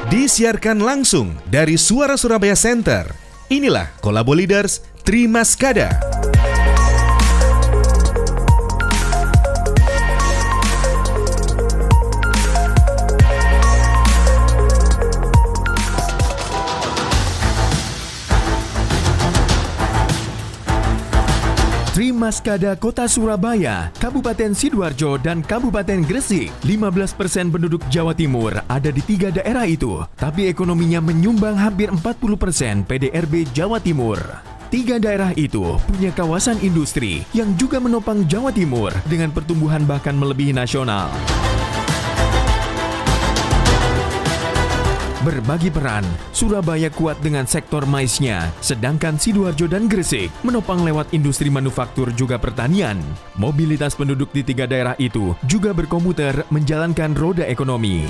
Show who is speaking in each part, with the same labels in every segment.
Speaker 1: Disiarkan langsung dari Suara Surabaya Center. Inilah Kolabo Leaders Tri Maskada. Tri Maskada Kota Surabaya, Kabupaten Sidoarjo, dan Kabupaten Gresik. 15% penduduk Jawa Timur ada di 3 daerah itu, tapi ekonominya menyumbang hampir 40% PDRB Jawa Timur. 3 daerah itu punya kawasan industri yang juga menopang Jawa Timur dengan pertumbuhan bahkan melebihi nasional. Berbagi peran, Surabaya kuat dengan sektor maisnya, sedangkan Sidoarjo dan Gresik menopang lewat industri manufaktur juga pertanian. Mobilitas penduduk di 3 daerah itu juga berkomuter menjalankan roda ekonomi.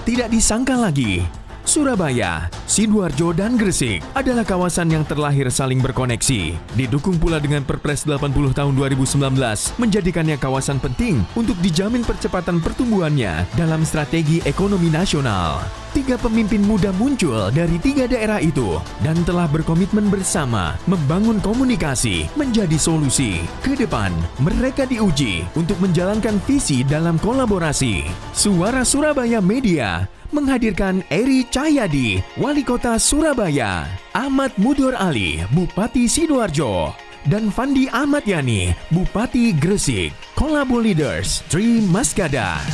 Speaker 1: Tidak disangka lagi, Surabaya, Sidoarjo, dan Gresik adalah kawasan yang terlahir saling berkoneksi. Didukung pula dengan Perpres 80 tahun 2019, menjadikannya kawasan penting untuk dijamin percepatan pertumbuhannya dalam strategi ekonomi nasional. 3 pemimpin muda muncul dari 3 daerah itu dan telah berkomitmen bersama membangun komunikasi menjadi solusi. Ke depan, mereka diuji untuk menjalankan visi dalam kolaborasi. Suara Surabaya Media menghadirkan Eri Cahyadi, Wali Kota Surabaya, Ahmad Mudhor Ali, Bupati Sidoarjo, dan Fandi Ahmad Yani, Bupati Gresik. Kolabo Leaders Tri Maskada.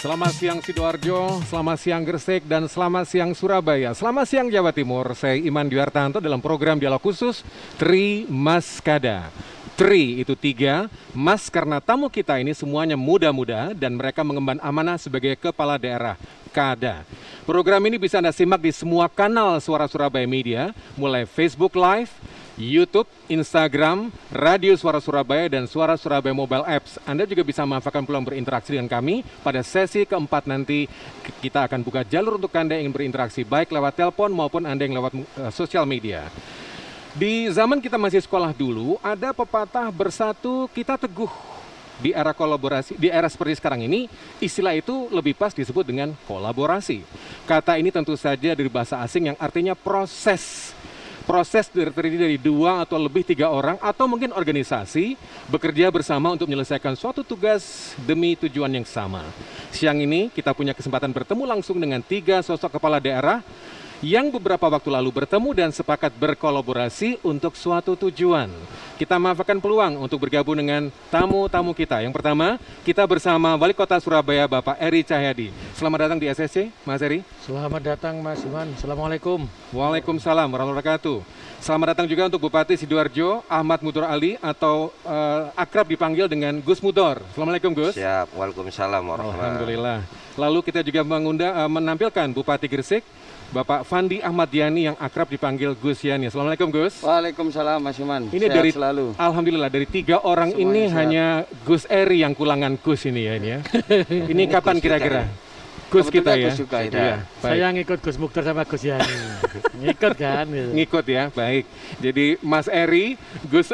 Speaker 2: Selamat siang Sidoarjo, selamat siang Gresik, dan selamat siang Surabaya. Selamat siang Jawa Timur, saya Iman Dwi Hartanto dalam program dialog khusus Tri Maskada. Tri itu 3, Mas karena tamu kita ini semuanya muda-muda dan mereka mengemban amanah sebagai kepala daerah. Kada. Program ini bisa Anda simak di semua kanal Suara Surabaya Media, mulai Facebook Live, YouTube, Instagram, Radio Suara Surabaya, dan Suara Surabaya Mobile Apps. Anda juga bisa memanfaatkan peluang berinteraksi dengan kami. Pada sesi keempat nanti kita akan buka jalur untuk Anda yang ingin berinteraksi, baik lewat telepon maupun Anda yang lewat sosial media. Di zaman kita masih sekolah dulu, ada pepatah bersatu kita teguh. Di era kolaborasi, di era seperti sekarang ini, istilah itu lebih pas disebut dengan kolaborasi. Kata ini tentu saja dari bahasa asing yang artinya proses. Proses terdiri dari 2 atau lebih 3 orang atau mungkin organisasi bekerja bersama untuk menyelesaikan suatu tugas demi tujuan yang sama. Siang ini kita punya kesempatan bertemu langsung dengan 3 sosok kepala daerah yang beberapa waktu lalu bertemu dan sepakat berkolaborasi untuk suatu tujuan. Kita manfaatkan peluang untuk bergabung dengan tamu-tamu kita. Yang pertama, kita bersama Wali Kota Surabaya, Bapak Eri Cahyadi. Selamat datang di SSC, Mas Eri.
Speaker 3: Selamat datang, Mas Iman. Assalamualaikum.
Speaker 2: Waalaikumsalam warahmatullahi wabarakatuh. Selamat datang juga untuk Bupati Sidoarjo, Ahmad Mudhor Ali, atau akrab dipanggil dengan Gus Mudhor. Assalamualaikum, Gus.
Speaker 4: Siap, waalaikumsalam warahmatullahi wabarakatuh.
Speaker 2: Alhamdulillah. Lalu kita juga menampilkan Bupati Gresik, Bapak Fandi Ahmad Yani yang akrab dipanggil Gus Yani. Assalamualaikum, Gus.
Speaker 3: Waalaikumsalam, Mas Iman.
Speaker 2: Ini
Speaker 3: sehat
Speaker 2: dari
Speaker 3: selalu.
Speaker 2: Alhamdulillah dari 3 orang
Speaker 3: Semuanya
Speaker 2: ini
Speaker 3: sehat.
Speaker 2: hanya Gus Eri yang kulangan Gus ini ya. Ini kapan kira-kira? Gus kita ya.
Speaker 3: Gus juga itu.
Speaker 2: Iya, baik.
Speaker 5: Saya ngikut Gus Mukhtar sama Gus Yani. Ngikut kan? Gitu.
Speaker 2: Ngikut ya, baik. Jadi Mas Eri, Gus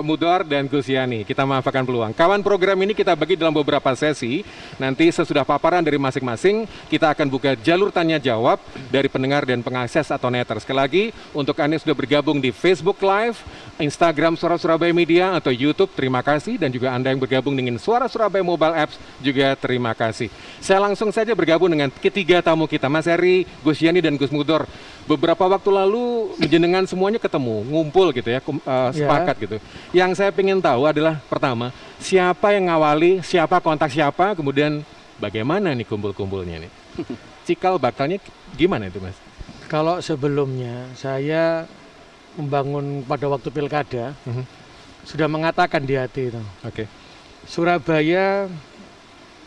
Speaker 2: Mudhor, dan Gus Yani. Kita manfaatkan peluang. Kawan program ini kita bagi dalam beberapa sesi. Nanti sesudah paparan dari masing-masing, kita akan buka jalur tanya jawab dari pendengar dan pengakses atau netter. Sekali lagi, untuk Anda yang sudah bergabung di Facebook Live, Instagram Suara Surabaya Media, atau YouTube, terima kasih. Dan juga Anda yang bergabung dengan Suara Surabaya Mobile Apps, juga terima kasih. Saya langsung saja bergabung dengan ketiga tamu kita, Mas Eri, Gus Yani, dan Gus Mudhor. Beberapa waktu lalu jenengan semuanya ketemu, ngumpul gitu ya, sepakat gitu. Yang saya ingin tahu adalah pertama, siapa yang ngawali, siapa kontak siapa, kemudian bagaimana nih kumpul-kumpulnya nih? Cikal bakalnya gimana itu, Mas?
Speaker 5: Kalau sebelumnya saya membangun pada waktu pilkada, sudah mengatakan di hati itu.
Speaker 2: Oke.
Speaker 5: Surabaya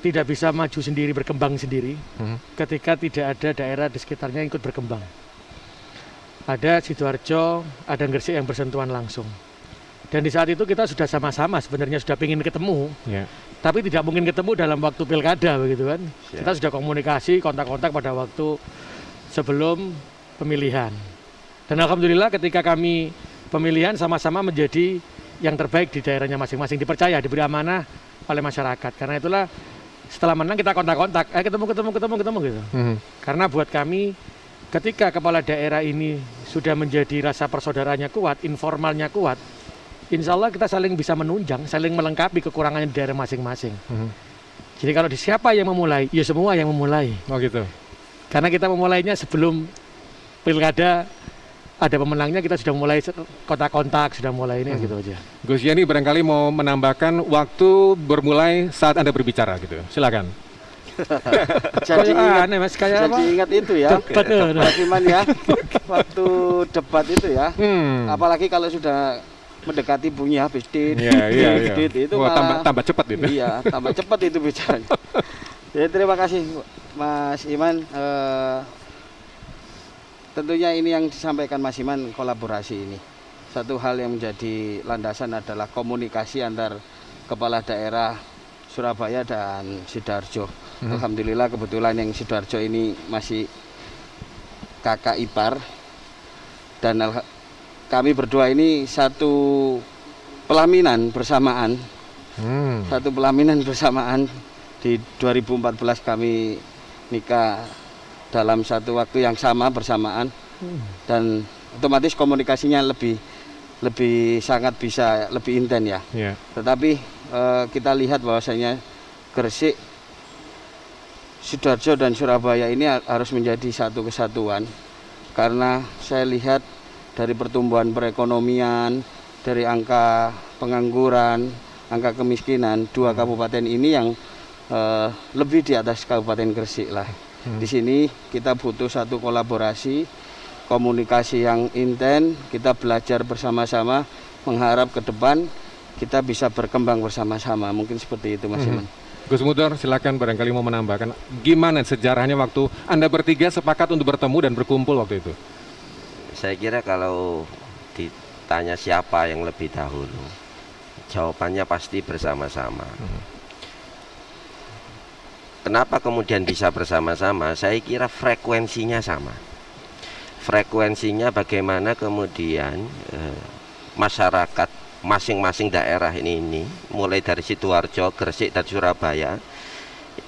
Speaker 5: tidak bisa maju sendiri, berkembang sendiri, ketika tidak ada daerah di sekitarnya yang ikut berkembang. Ada Sidoarjo, ada Gresik yang bersentuhan langsung. Dan di saat itu kita sudah sama-sama sebenarnya sudah ingin ketemu, tapi tidak mungkin ketemu dalam waktu pilkada begitu kan. Kita sudah komunikasi, kontak-kontak pada waktu sebelum pemilihan. Dan alhamdulillah ketika kami pemilihan sama-sama menjadi yang terbaik di daerahnya masing-masing, dipercaya, diberi amanah oleh masyarakat. Karena itulah setelah menang kita kontak-kontak, ketemu gitu. Karena buat kami ketika kepala daerah ini sudah menjadi rasa persaudaranya kuat, informalnya kuat, insya Allah kita saling bisa menunjang, saling melengkapi kekurangannya di daerah masing-masing. Jadi kalau di siapa yang memulai, ya semua yang memulai.
Speaker 2: Oh gitu.
Speaker 5: Karena kita memulainya sebelum pilkada ada pemenangnya, kita sudah mulai kontak-kontak, sudah mulai ini gitu aja.
Speaker 2: Gus Yani barangkali mau menambahkan waktu bermulai saat Anda berbicara gitu. Silakan.
Speaker 3: Jadi
Speaker 5: aneh Mas, kayak apa?
Speaker 3: ingat itu ya, Mas Iman ya, waktu debat itu ya. Apalagi kalau sudah mendekati bunyi habis itu
Speaker 2: malah tambah cepat itu.
Speaker 3: Iya, tambah cepat itu bicaranya. Jadi terima kasih Mas Iman. Tentunya ini yang disampaikan Mas Iman, kolaborasi ini. Satu hal yang menjadi landasan adalah komunikasi antar kepala daerah Surabaya dan Sidoarjo. Alhamdulillah kebetulan yang Sidoarjo ini masih kakak ipar. Dan kami berdua ini satu pelaminan bersamaan. Satu pelaminan bersamaan. Di 2014 kami nikah dalam satu waktu yang sama bersamaan, dan otomatis komunikasinya lebih sangat bisa lebih intens ya. Tetapi kita lihat bahwasanya Gresik, Sidoarjo dan Surabaya ini harus menjadi satu kesatuan, karena saya lihat dari pertumbuhan perekonomian, dari angka pengangguran, angka kemiskinan, dua kabupaten ini yang lebih di atas Kabupaten Gresik lah. Di sini kita butuh satu kolaborasi, komunikasi yang intens, kita belajar bersama-sama, mengharap ke depan kita bisa berkembang bersama-sama. Mungkin seperti itu Mas Iman.
Speaker 2: Gus Mudor, silakan barangkali mau menambahkan gimana sejarahnya waktu Anda bertiga sepakat untuk bertemu dan berkumpul waktu itu?
Speaker 4: Saya kira kalau ditanya siapa yang lebih dahulu, jawabannya pasti bersama-sama. Kenapa kemudian bisa bersama-sama? Saya kira frekuensinya sama. Frekuensinya bagaimana kemudian masyarakat masing-masing daerah ini, mulai dari Sidoarjo, Gresik, dan Surabaya,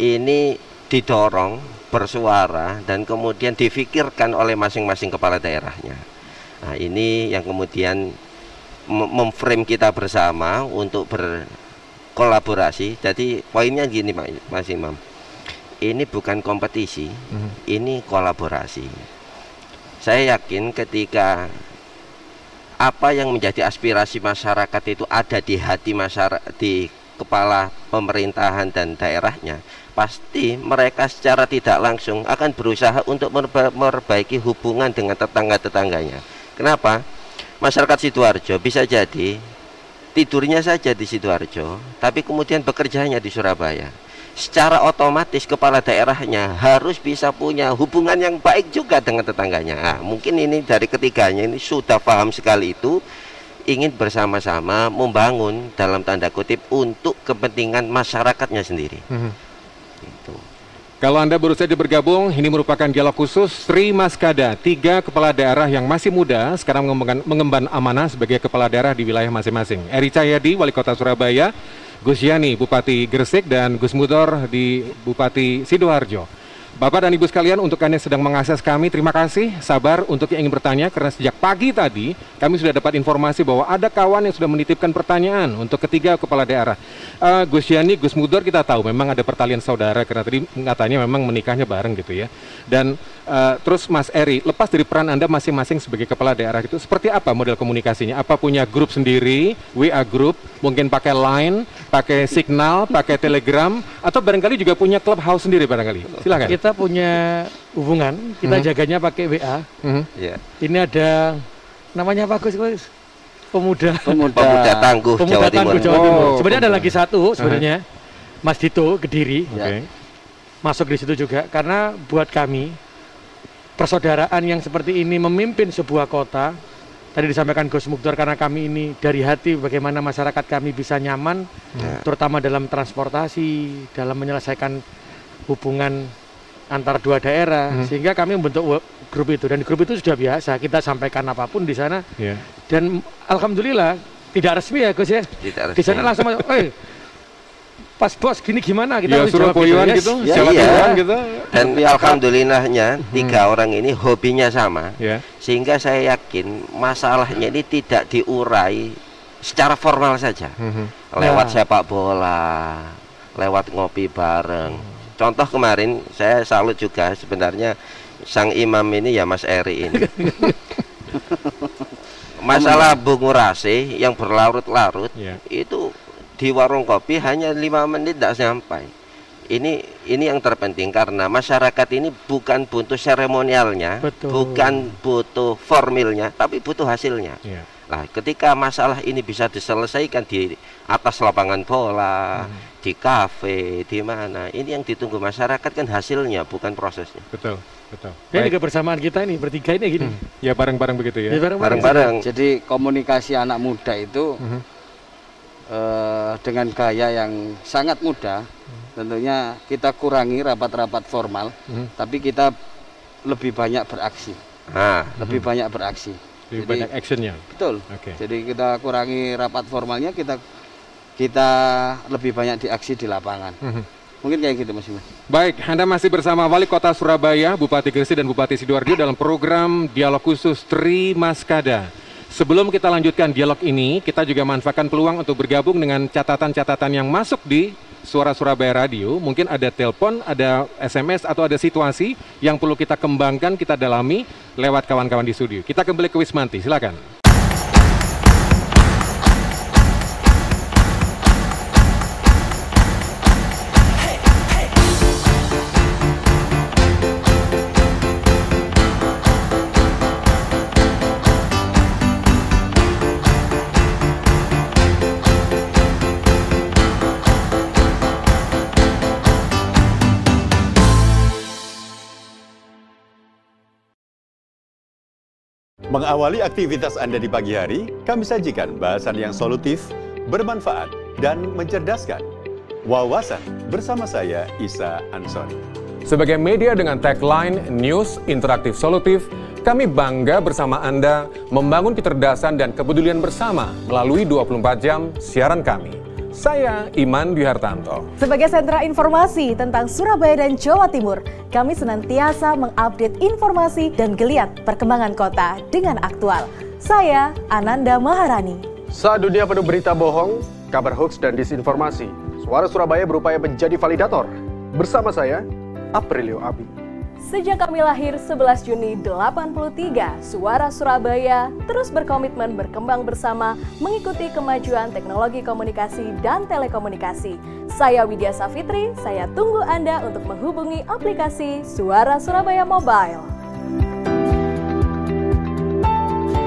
Speaker 4: ini didorong, bersuara, dan kemudian difikirkan oleh masing-masing kepala daerahnya. Nah, ini yang kemudian memframe kita bersama untuk berkolaborasi. Jadi poinnya gini Mas Imam, ini bukan kompetisi, ini kolaborasi. Saya yakin ketika apa yang menjadi aspirasi masyarakat itu ada di hati masyarakat, di kepala pemerintahan dan daerahnya, pasti mereka secara tidak langsung akan berusaha untuk memperbaiki hubungan dengan tetangga-tetangganya. Kenapa? Masyarakat Sidoarjo bisa jadi tidurnya saja di Sidoarjo, tapi kemudian bekerjanya di Surabaya. Secara otomatis kepala daerahnya harus bisa punya hubungan yang baik juga dengan tetangganya. Nah, mungkin ini dari ketiganya ini sudah paham sekali itu, ingin bersama-sama membangun dalam tanda kutip untuk kepentingan masyarakatnya sendiri. Gitu.
Speaker 2: Kalau Anda baru saja bergabung, ini merupakan dialog khusus Tri Maskada, 3 kepala daerah yang masih muda sekarang mengemban amanah sebagai kepala daerah di wilayah masing-masing. Eri Cahyadi, Wali Kota Surabaya, Gus Yani, Bupati Gresik, dan Gus Mudor di Bupati Sidoarjo. Bapak dan Ibu sekalian, untuk Anda yang sedang mengakses kami, terima kasih, sabar untuk yang ingin bertanya, karena sejak pagi tadi kami sudah dapat informasi bahwa ada kawan yang sudah menitipkan pertanyaan untuk ketiga kepala daerah. Gus Yani, Gus Mudor kita tahu memang ada pertalian saudara, karena tadi katanya memang menikahnya bareng gitu ya. Dan terus Mas Eri, lepas dari peran Anda masing-masing sebagai kepala daerah itu, seperti apa model komunikasinya? Apa punya grup sendiri, WA group, mungkin pakai Line, pakai Signal, pakai Telegram, atau barangkali juga punya clubhouse sendiri barangkali? Silakan.
Speaker 5: Kita punya hubungan, kita jaganya pakai WA. Ini ada namanya apa Gus? Pemuda
Speaker 4: Tangguh Jawa Timur.
Speaker 5: Sebenarnya ada lagi satu sebenarnya, Mas Dito Kediri. Masuk di situ juga, karena buat kami persaudaraan yang seperti ini memimpin sebuah kota, tadi disampaikan Gus Mukdor, karena kami ini dari hati bagaimana masyarakat kami bisa nyaman, terutama dalam transportasi, dalam menyelesaikan hubungan antar dua daerah, sehingga kami membentuk grup itu, dan grup itu sudah biasa kita sampaikan apapun di sana, dan alhamdulillah tidak resmi ya Gus ya, di sana langsung pas bos gini gimana kita harus jawab gitu,
Speaker 4: gitu. Dan alhamdulillahnya 3 orang ini hobinya sama, sehingga saya yakin masalahnya ini tidak diurai secara formal saja, lewat sepak bola, lewat ngopi bareng. Contoh kemarin saya salut juga sebenarnya sang imam ini ya Mas Eri ini. Masalah bungurasi yang berlarut-larut itu di warung kopi hanya 5 menit tidak sampai. Ini yang terpenting, karena masyarakat ini bukan butuh seremonialnya, bukan butuh formilnya, tapi butuh hasilnya. Nah, ketika masalah ini bisa diselesaikan di atas lapangan bola, di kafe, di mana, ini yang ditunggu masyarakat kan hasilnya, bukan prosesnya.
Speaker 2: Betul.
Speaker 5: Ini kebersamaan kita ini bertiga ini gini.
Speaker 2: Ya bareng-bareng begitu ya.
Speaker 4: Bareng-bareng.
Speaker 3: Jadi komunikasi anak muda itu dengan gaya yang sangat mudah, tentunya kita kurangi rapat-rapat formal, tapi kita lebih banyak beraksi, lebih banyak beraksi.
Speaker 2: Lebih banyak actionnya.
Speaker 3: Betul. Jadi kita kurangi rapat formalnya, kita lebih banyak diaksi di lapangan. Mungkin kayak gitu Mas Iman.
Speaker 2: Baik, Anda masih bersama Wali Kota Surabaya, Bupati Gresik dan Bupati Sidoarjo dalam program Dialog Khusus Tri Maskada. Sebelum kita lanjutkan dialog ini, kita juga manfaatkan peluang untuk bergabung dengan catatan-catatan yang masuk di Suara Surabaya Radio. Mungkin ada telepon, ada SMS, atau ada situasi yang perlu kita kembangkan, kita dalami lewat kawan-kawan di studio. Kita kembali ke Wismanti, silakan.
Speaker 6: Mengawali aktivitas Anda di pagi hari, kami sajikan bahasan yang solutif, bermanfaat, dan mencerdaskan. Wawasan bersama saya, Isa Ansori.
Speaker 2: Sebagai media dengan tagline News Interaktif Solutif, kami bangga bersama Anda membangun kecerdasan dan kepedulian bersama melalui 24 jam siaran kami. Saya Iman Dwi Hartanto.
Speaker 7: Sebagai sentra informasi tentang Surabaya dan Jawa Timur, kami senantiasa mengupdate informasi dan geliat perkembangan kota dengan aktual. Saya Ananda Maharani.
Speaker 8: Saat dunia penuh berita bohong, kabar hoax dan disinformasi, Suara Surabaya berupaya menjadi validator. Bersama saya, Aprilio Abi.
Speaker 7: Sejak kami lahir 11 Juni 83, Suara Surabaya terus berkomitmen berkembang bersama mengikuti kemajuan teknologi komunikasi dan telekomunikasi. Saya Widya Safitri, saya tunggu Anda untuk menghubungi aplikasi Suara Surabaya Mobile.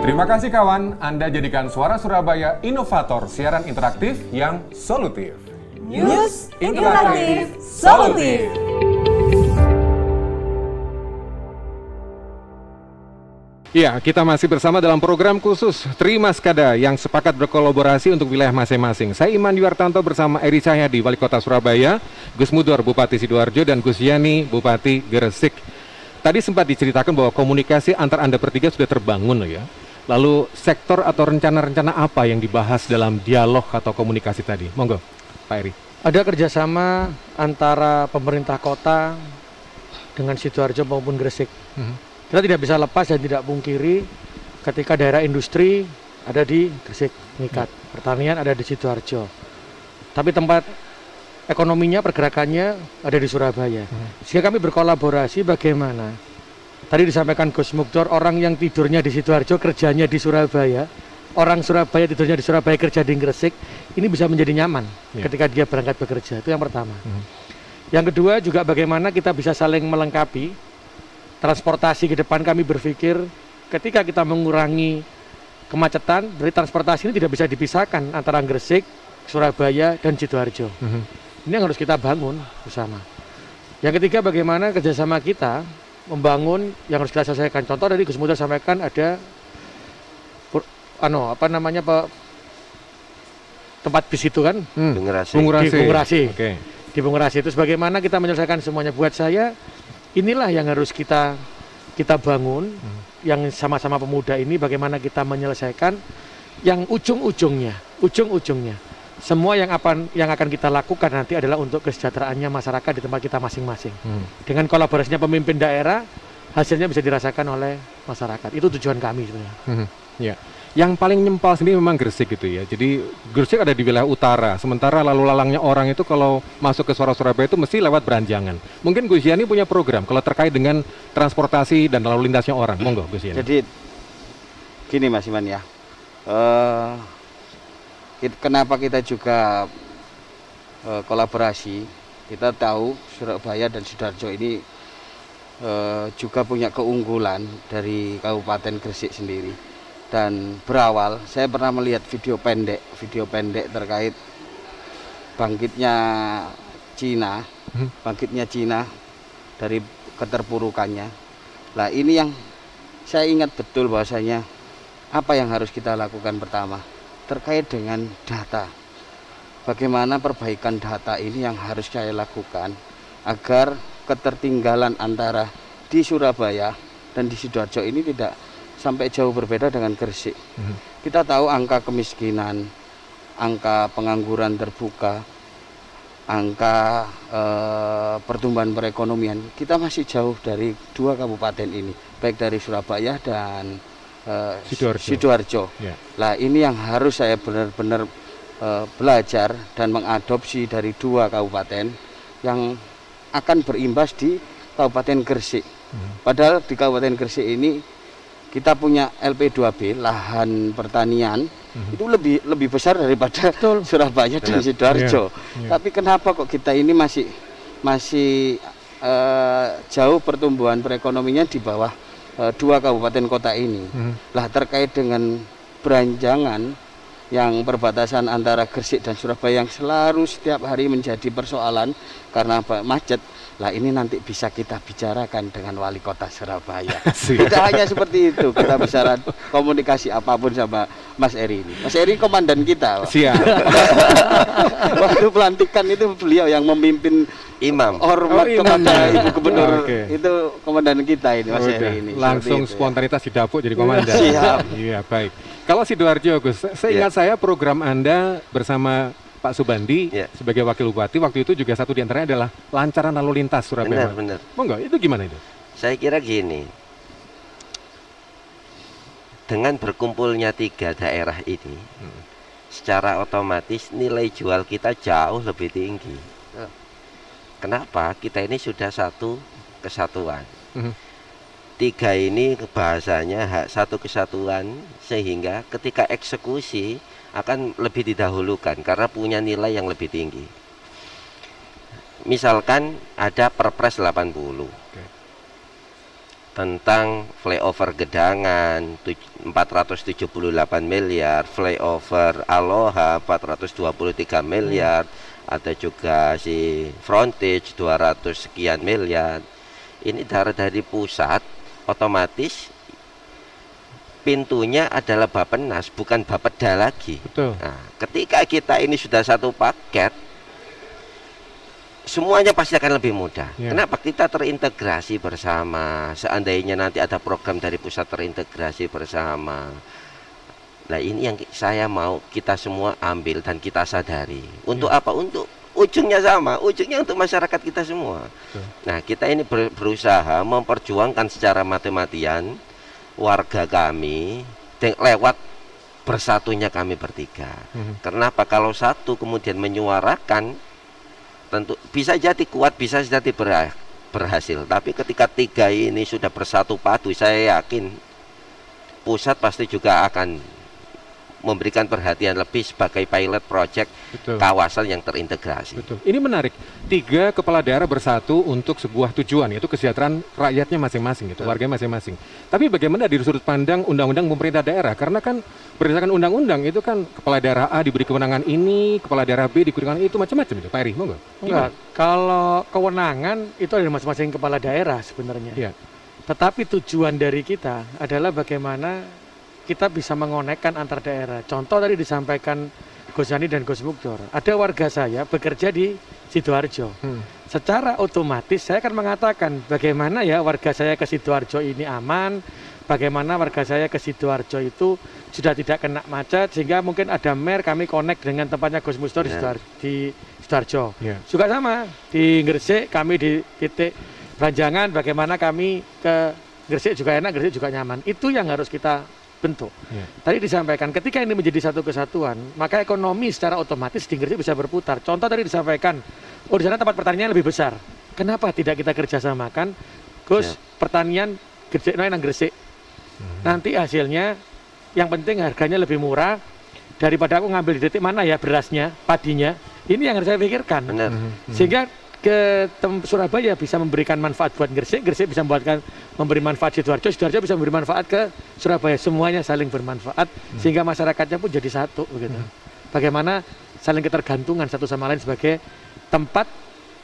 Speaker 2: Terima kasih kawan, Anda jadikan Suara Surabaya inovator siaran interaktif yang solutif.
Speaker 7: News Interaktif Solutif.
Speaker 2: Ya, kita masih bersama dalam program khusus Tri Maskada yang sepakat berkolaborasi untuk wilayah masing-masing. Saya Iman Dwi Hartanto bersama Eri Cahyadi, Wali Kota Surabaya, Gus Mudor, Bupati Sidoarjo, dan Gus Yani, Bupati Gresik. Tadi sempat diceritakan bahwa komunikasi antar Anda bertiga sudah terbangun loh ya. Lalu sektor atau rencana-rencana apa yang dibahas dalam dialog atau komunikasi tadi? Monggo, Pak Eri.
Speaker 5: Ada kerjasama antara pemerintah kota dengan Sidoarjo maupun Gresik. Kita tidak bisa lepas dan tidak pungkiri ketika daerah industri ada di Gresik, Ngikat, pertanian ada di Sidoarjo. Tapi tempat ekonominya, pergerakannya ada di Surabaya. Sehingga kami berkolaborasi bagaimana. Tadi disampaikan Gus Mukdor, orang yang tidurnya di Sidoarjo, kerjanya di Surabaya. Orang Surabaya tidurnya di Surabaya, kerja di Gresik. Ini bisa menjadi nyaman ketika dia berangkat bekerja. Itu yang pertama. Yang kedua juga bagaimana kita bisa saling melengkapi. Transportasi ke depan kami berpikir ketika kita mengurangi kemacetan, dari transportasi ini tidak bisa dipisahkan antara Gresik, Surabaya, dan Sidoarjo. Ini yang harus kita bangun bersama. Yang ketiga bagaimana kerjasama kita membangun yang harus kita selesaikan. Contoh tadi Gus Mudor sampaikan ada tempat bis itu kan,
Speaker 2: Bungurasi.
Speaker 5: Okay. Di Bungurasi itu bagaimana kita menyelesaikan semuanya. Buat saya inilah yang harus kita bangun, yang sama-sama pemuda ini, bagaimana kita menyelesaikan yang ujung-ujungnya. Semua yang akan kita lakukan nanti adalah untuk kesejahteraannya masyarakat di tempat kita masing-masing. Dengan kolaborasinya pemimpin daerah, hasilnya bisa dirasakan oleh masyarakat. Itu tujuan kami sebenarnya.
Speaker 2: Ya. Yang paling nyempal sendiri memang Gresik gitu ya. Jadi Gresik ada di wilayah utara, sementara lalu lalangnya orang itu kalau masuk ke Suara Surabaya itu mesti lewat Beranjangan. Mungkin Gus Yani punya program kalau terkait dengan transportasi dan lalu lintasnya orang. Monggo Gus Yani.
Speaker 3: Jadi gini Mas Iman ya, kenapa kita juga kolaborasi? Kita tahu Surabaya dan Sidoarjo ini juga punya keunggulan dari Kabupaten Gresik sendiri. Dan berawal, saya pernah melihat video pendek terkait bangkitnya Cina dari keterpurukannya. Nah ini yang saya ingat betul bahwasanya apa yang harus kita lakukan pertama terkait dengan data. Bagaimana perbaikan data ini yang harus saya lakukan agar ketertinggalan antara di Surabaya dan di Sidoarjo ini tidak sampai jauh berbeda dengan Gresik. Kita tahu angka kemiskinan, angka pengangguran terbuka, angka pertumbuhan perekonomian, kita masih jauh dari dua kabupaten ini, baik dari Surabaya dan Sidoarjo. Nah ini yang harus saya benar-benar belajar dan mengadopsi dari dua kabupaten yang akan berimbas di Kabupaten Gresik. Padahal di Kabupaten Gresik ini kita punya LP2B, lahan pertanian, itu lebih besar daripada Surabaya dan Sidoarjo. Tapi kenapa kok kita ini masih jauh pertumbuhan perekonominya di bawah dua kabupaten kota ini. Lah terkait dengan Beranjangan yang perbatasan antara Gresik dan Surabaya yang selalu setiap hari menjadi persoalan karena macet. Lah ini nanti bisa kita bicarakan dengan wali kota Surabaya. Tidak hanya seperti itu, kita bicara komunikasi apapun sama Mas Eri ini. Mas Eri komandan kita.
Speaker 2: Siap.
Speaker 3: Waktu pelantikan itu beliau yang memimpin
Speaker 4: imam.
Speaker 3: Hormat kepada Ibu Gubernur. Itu komandan kita ini Mas Eri ini.
Speaker 2: Langsung spontanitas didapuk jadi komandan.
Speaker 3: Siap.
Speaker 2: Iya baik. Kalau Sidoarjo Gus, saya ingat saya program Anda bersama Pak Subandi sebagai wakil bupati waktu itu juga satu diantaranya adalah lancaran lalu lintas Surabaya.
Speaker 4: Benar.
Speaker 2: Monggo, itu gimana itu?
Speaker 4: Saya kira gini, dengan berkumpulnya tiga daerah ini, secara otomatis nilai jual kita jauh lebih tinggi. Kenapa? Kita ini sudah satu kesatuan. Tiga ini bahasanya satu kesatuan, sehingga ketika eksekusi akan lebih didahulukan karena punya nilai yang lebih tinggi. Misalkan ada Perpres 80 tentang flyover Gedangan 478 miliar, flyover Aloha 423 miliar, ada juga si frontage 200 sekian miliar. Ini dari pusat, otomatis pintunya adalah Bappenas, bukan Bapeda lagi.
Speaker 2: Betul.
Speaker 4: Nah, ketika kita ini sudah satu paket, semuanya pasti akan lebih mudah. Kenapa? Kita terintegrasi bersama. Seandainya nanti ada program dari pusat terintegrasi bersama. Nah ini yang saya mau kita semua ambil dan kita sadari. Untuk apa? Untuk ujungnya sama, ujungnya untuk masyarakat kita semua. Nah kita ini berusaha memperjuangkan secara mati-matian warga kami lewat bersatunya kami bertiga. Kenapa? Kalau satu kemudian menyuarakan, tentu bisa jadi kuat, bisa jadi berhasil. Tapi ketika tiga ini sudah bersatu padu, saya yakin pusat pasti juga akan memberikan perhatian lebih sebagai pilot project kawasan yang terintegrasi.
Speaker 2: Betul. Ini menarik. Tiga kepala daerah bersatu untuk sebuah tujuan, yaitu kesejahteraan rakyatnya masing-masing, itu warganya masing-masing. Tapi bagaimana dari sudut pandang undang-undang pemerintah daerah? Karena kan berdasarkan undang-undang itu kan kepala daerah A diberi kewenangan ini, kepala daerah B diberi kewenangan itu, macam-macam itu. Pak Eri, monggo.
Speaker 5: Enggak. Kalau kewenangan itu ada masing-masing kepala daerah sebenarnya. Tetapi tujuan dari kita adalah bagaimana kita bisa mengonekkan antar daerah. Contoh tadi disampaikan Gus Yani dan Gus Mukdor, ada warga saya bekerja di Sidoarjo. Secara otomatis saya akan mengatakan bagaimana ya warga saya ke Sidoarjo ini aman, bagaimana warga saya ke Sidoarjo itu sudah tidak kena macet, sehingga mungkin ada mer kami connect dengan tempatnya Gus Mukdor di Sidoarjo. Juga sama di Gresik, kami di titik Banjangan, bagaimana kami ke Gresik juga enak, Gresik juga nyaman. Itu yang harus kita bentuk. Tadi disampaikan ketika ini menjadi satu kesatuan, maka ekonomi secara otomatis di Gresik bisa berputar. Contoh tadi disampaikan, di sana tempat pertanian lebih besar. Kenapa tidak kita kerjasamakan, Gus, pertanian Gresik, Gresik. Nanti hasilnya, yang penting harganya lebih murah daripada aku ngambil di titik mana ya berasnya, padinya. Ini yang harus saya pikirkan. Sehingga ke Surabaya bisa memberikan manfaat buat Gresik, Gresik bisa memberi manfaat Sidoarjo, Sidoarjo bisa memberi manfaat ke Surabaya. Semuanya saling bermanfaat sehingga masyarakatnya pun jadi satu begitu. Bagaimana saling ketergantungan satu sama lain sebagai tempat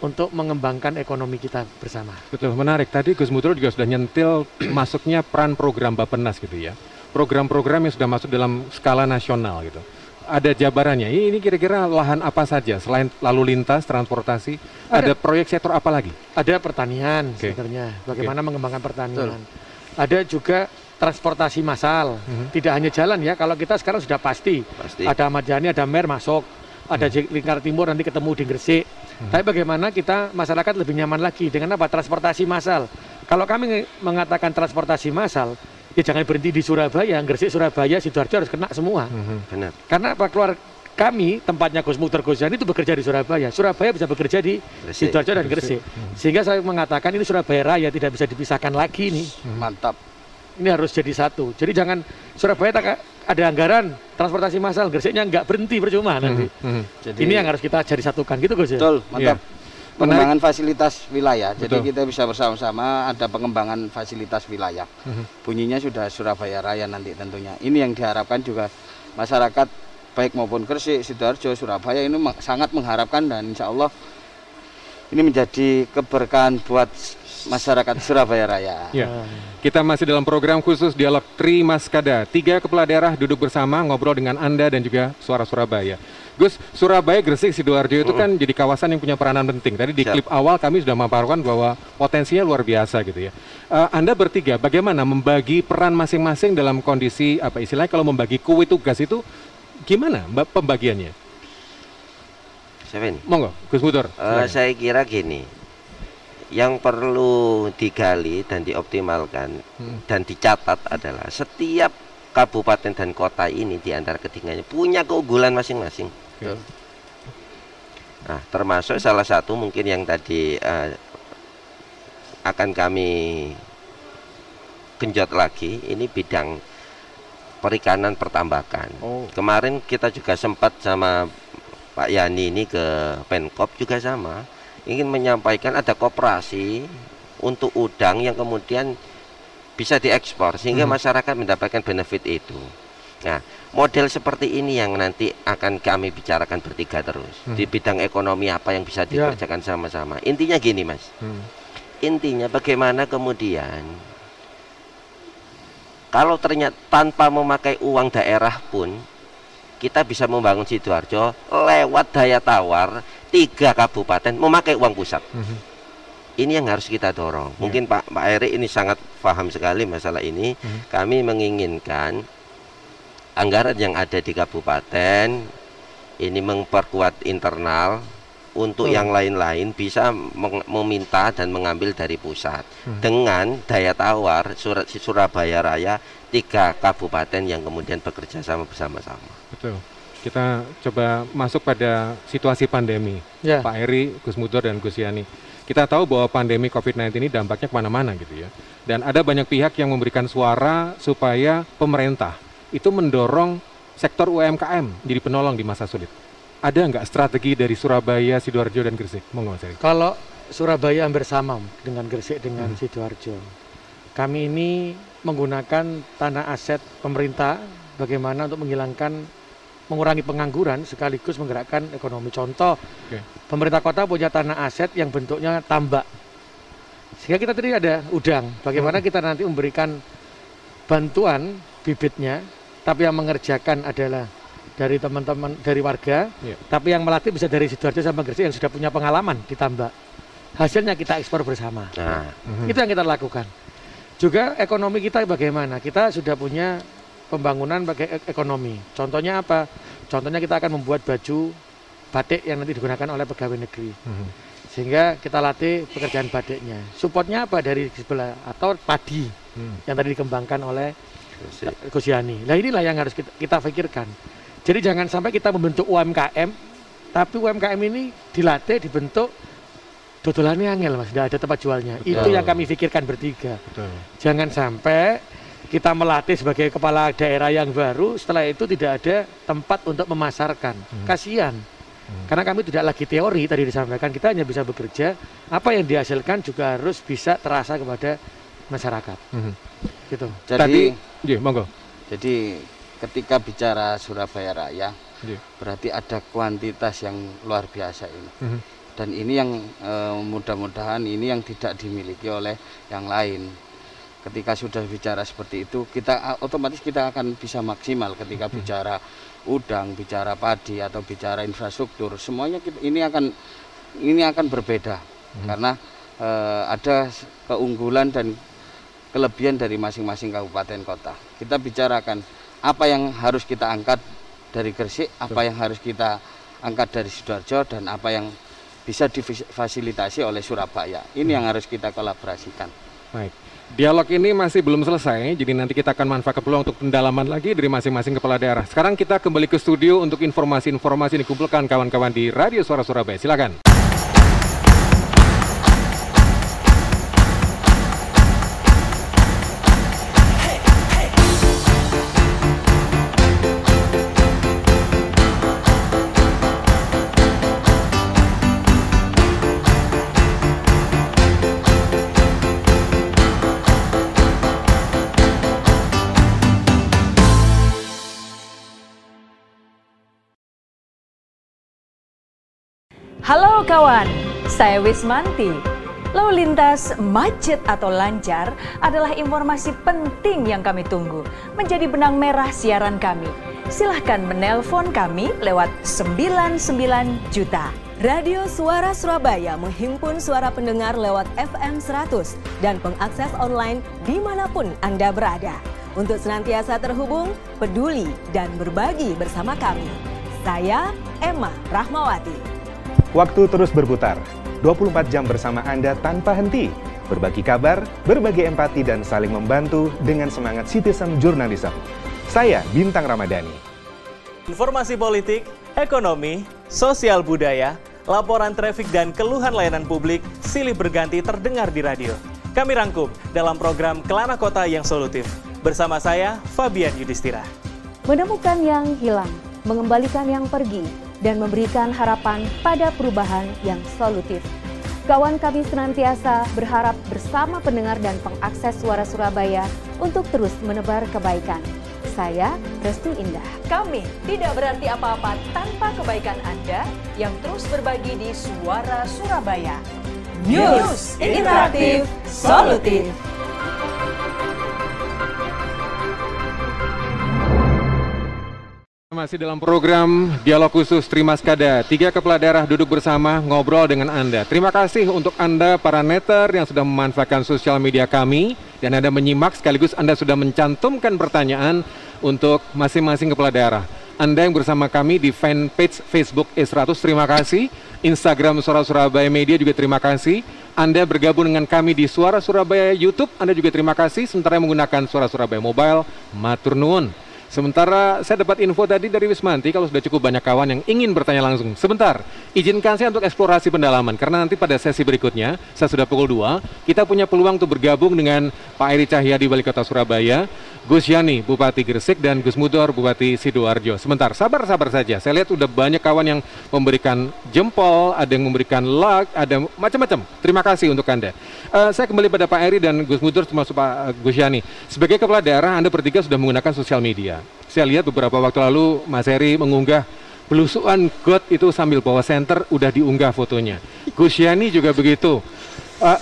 Speaker 5: untuk mengembangkan ekonomi kita bersama.
Speaker 2: Betul, menarik. Tadi Gus Mukdor juga sudah nyentil masuknya peran program Bappenas gitu ya. Program-program yang sudah masuk dalam skala nasional gitu. Ada jabarannya. Ini kira-kira lahan apa saja selain lalu lintas, transportasi? Ada proyek sektor apa lagi?
Speaker 5: Ada pertanian sebenarnya. Bagaimana mengembangkan pertanian? Ada juga transportasi massal. Tidak hanya jalan ya. Kalau kita sekarang sudah pasti. Ada Ahmad Yani, ada MER masuk, ada Lingkar Timur nanti ketemu di Gresik. Tapi bagaimana kita masyarakat lebih nyaman lagi dengan apa? Transportasi massal. Kalau kami mengatakan transportasi massal, ya jangan berhenti di Surabaya, Gresik, Surabaya, Sidoarjo harus kena semua.
Speaker 4: Benar.
Speaker 5: Karena apa, keluar kami tempatnya Gus Mukdor, Gus Yani itu bekerja di Surabaya. Surabaya bisa bekerja di Sidoarjo dan Gresik. Sehingga saya mengatakan ini Surabaya Raya tidak bisa dipisahkan lagi nih.
Speaker 3: Mantap.
Speaker 5: Ini harus jadi satu. Jadi jangan Surabaya ada anggaran transportasi massal, Gresiknya nggak berhenti percuma nanti. Jadi, ini yang harus kita jadi satukan gitu Gus.
Speaker 3: Betul, mantap. Pengembangan fasilitas wilayah. Jadi kita bisa bersama-sama ada pengembangan fasilitas wilayah. Bunyinya sudah Surabaya Raya nanti tentunya. Ini yang diharapkan juga masyarakat baik maupun Gresik, Sidoarjo, Surabaya ini sangat mengharapkan, dan insya Allah ini menjadi keberkahan buat masyarakat Surabaya Raya.
Speaker 2: Kita masih dalam program khusus Dialog Tri Maskada. 3 kepala daerah duduk bersama ngobrol dengan Anda dan juga Suara Surabaya. Gus, Surabaya, Gresik, Sidoarjo itu kan jadi kawasan yang punya peranan penting. Tadi di klip awal kami sudah memaparkan bahwa potensinya luar biasa gitu ya. Anda bertiga bagaimana membagi peran masing-masing dalam kondisi apa istilahnya kalau membagi kue tugas itu gimana pembagiannya?
Speaker 4: Siapa ini?
Speaker 2: Monggo, Gus Mukdor.
Speaker 4: Saya kira gini, yang perlu digali dan dioptimalkan dan dicatat adalah setiap kabupaten dan kota ini di antara ketiganya punya keunggulan masing-masing. Nah, termasuk salah satu mungkin yang tadi akan kami genjot lagi, ini bidang perikanan pertambakan. Kemarin kita juga sempat sama Pak Yani ini ke Pemkop juga sama, ingin menyampaikan ada koperasi untuk udang yang kemudian bisa diekspor sehingga masyarakat mendapatkan benefit itu. Nah, model seperti ini yang nanti akan kami bicarakan bertiga terus di bidang ekonomi apa yang bisa dikerjakan sama-sama. Intinya gini Mas, intinya bagaimana kemudian kalau ternyata tanpa memakai uang daerah pun kita bisa membangun Sidoarjo lewat daya tawar 3 kabupaten memakai uang pusat. Ini yang harus kita dorong. Mungkin Pak Erik ini sangat paham sekali masalah ini. Kami menginginkan anggaran yang ada di kabupaten ini memperkuat internal untuk yang lain-lain bisa meminta dan mengambil dari pusat dengan daya tawar Surabaya Raya 3 kabupaten yang kemudian bekerja sama bersama-sama.
Speaker 2: Betul. Kita coba masuk pada situasi pandemi. Pak Erik, Gus Mukdor dan Gus Yani. Kita tahu bahwa pandemi COVID-19 ini dampaknya kemana-mana gitu ya. Dan ada banyak pihak yang memberikan suara supaya pemerintah itu mendorong sektor UMKM jadi penolong di masa sulit. Ada nggak strategi dari Surabaya, Sidoarjo, dan Gresik? Monggo Mas Erik.
Speaker 5: Kalau Surabaya hampir sama dengan Gresik dengan Sidoarjo. Kami ini menggunakan tanah aset pemerintah bagaimana untuk mengurangi pengangguran sekaligus menggerakkan ekonomi. Contoh, pemerintah kota punya tanah aset yang bentuknya tambak. Sehingga kita tadi ada udang. Bagaimana kita nanti memberikan bantuan bibitnya, tapi yang mengerjakan adalah dari teman-teman, dari warga, tapi yang melatih bisa dari Sidoarjo sama Gresik yang sudah punya pengalaman ditambah. Hasilnya kita ekspor bersama. Itu yang kita lakukan. Juga ekonomi kita bagaimana? Kita sudah punya pembangunan bagi ekonomi. Contohnya apa? Contohnya kita akan membuat baju batik yang nanti digunakan oleh pegawai negeri. Sehingga kita latih pekerjaan batiknya. Supportnya apa dari sebelah atau padi yang tadi dikembangkan oleh Gus Yani. Nah inilah yang harus kita pikirkan. Jadi jangan sampai kita membentuk UMKM, tapi UMKM ini dilatih, dibentuk, dodolannya angel mas, tidak ada tempat jualnya. Betul. Itu yang kami pikirkan bertiga. Betul. Jangan sampai kita melatih sebagai kepala daerah yang baru, setelah itu tidak ada tempat untuk memasarkan. Kasihan. Karena kami tidak lagi teori tadi disampaikan, kita hanya bisa bekerja, apa yang dihasilkan juga harus bisa terasa kepada masyarakat. Gitu.
Speaker 3: Jadi,
Speaker 2: monggo.
Speaker 3: Jadi ketika bicara Surabaya Raya, berarti ada kuantitas yang luar biasa ini. Dan ini yang mudah-mudahan ini yang tidak dimiliki oleh yang lain. Ketika sudah bicara seperti itu, kita otomatis kita akan bisa maksimal ketika bicara udang, bicara padi atau bicara infrastruktur, semuanya ini akan berbeda karena ada keunggulan dan kelebihan dari masing-masing kabupaten kota. Kita bicarakan apa yang harus kita angkat dari Gresik, apa yang harus kita angkat dari Sidoarjo, dan apa yang bisa difasilitasi oleh Surabaya. Ini yang harus kita kolaborasikan.
Speaker 2: Baik. Dialog ini masih belum selesai, jadi nanti kita akan manfaatkan peluang untuk pendalaman lagi dari masing-masing kepala daerah. Sekarang kita kembali ke studio untuk informasi-informasi yang dikumpulkan kawan-kawan di Radio Suara Surabaya. Silakan.
Speaker 9: Halo kawan, saya Wismanti. Lalu lintas macet atau lancar adalah informasi penting yang kami tunggu, menjadi benang merah siaran kami. Silahkan menelpon kami lewat 99 juta.
Speaker 10: Radio Suara Surabaya menghimpun suara pendengar lewat FM 100 dan pengakses online dimanapun Anda berada. Untuk senantiasa terhubung, peduli, dan berbagi bersama kami. Saya Emma Rahmawati.
Speaker 11: Waktu terus berputar, 24 jam bersama Anda tanpa henti. Berbagi kabar, berbagi empati, dan saling membantu dengan semangat citizen journalism. Saya Bintang Ramadhani.
Speaker 12: Informasi politik, ekonomi, sosial budaya, laporan trafik dan keluhan layanan publik silih berganti terdengar di radio. Kami rangkum dalam program Kelana Kota yang Solutif. Bersama saya, Fabian Yudhistira.
Speaker 13: Menemukan yang hilang, mengembalikan yang pergi, dan memberikan harapan pada perubahan yang solutif. Kawan kami senantiasa berharap bersama pendengar dan pengakses Suara Surabaya untuk terus menebar kebaikan. Saya Restu Indah.
Speaker 9: Kami tidak berarti apa-apa tanpa kebaikan Anda yang terus berbagi di Suara Surabaya.
Speaker 10: News interaktif, solutif.
Speaker 2: Masih dalam program Dialog Khusus Trimaskada, 3 kepala daerah duduk bersama ngobrol dengan Anda. Terima kasih untuk Anda para netter yang sudah memanfaatkan sosial media kami dan Anda menyimak sekaligus Anda sudah mencantumkan pertanyaan untuk masing-masing kepala daerah. Anda yang bersama kami di fanpage Facebook E100, terima kasih. Instagram Suara Surabaya Media juga terima kasih. Anda bergabung dengan kami di Suara Surabaya YouTube, Anda juga terima kasih. Sementara yang menggunakan Suara Surabaya Mobile, matur nuwun. Sementara saya dapat info tadi dari Wismanti kalau sudah cukup banyak kawan yang ingin bertanya langsung. Sebentar, izinkan saya untuk eksplorasi pendalaman karena nanti pada sesi berikutnya, saya sudah pukul 2, kita punya peluang untuk bergabung dengan Pak Eri Cahyadi Wali Kota Surabaya, Gus Yani Bupati Gresik, dan Gus Mudor Bupati Sidoarjo. Sebentar, sabar saja. Saya lihat sudah banyak kawan yang memberikan jempol, ada yang memberikan like, ada macam-macam. Terima kasih untuk Anda. Saya kembali pada Pak Eri dan Gus Mudor termasuk Pak Gus Yani. Sebagai kepala daerah, Anda bertiga sudah menggunakan sosial media. Saya lihat beberapa waktu lalu Mas Eri mengunggah belusuan got itu sambil bawa senter, udah diunggah fotonya. Gus Yani juga begitu.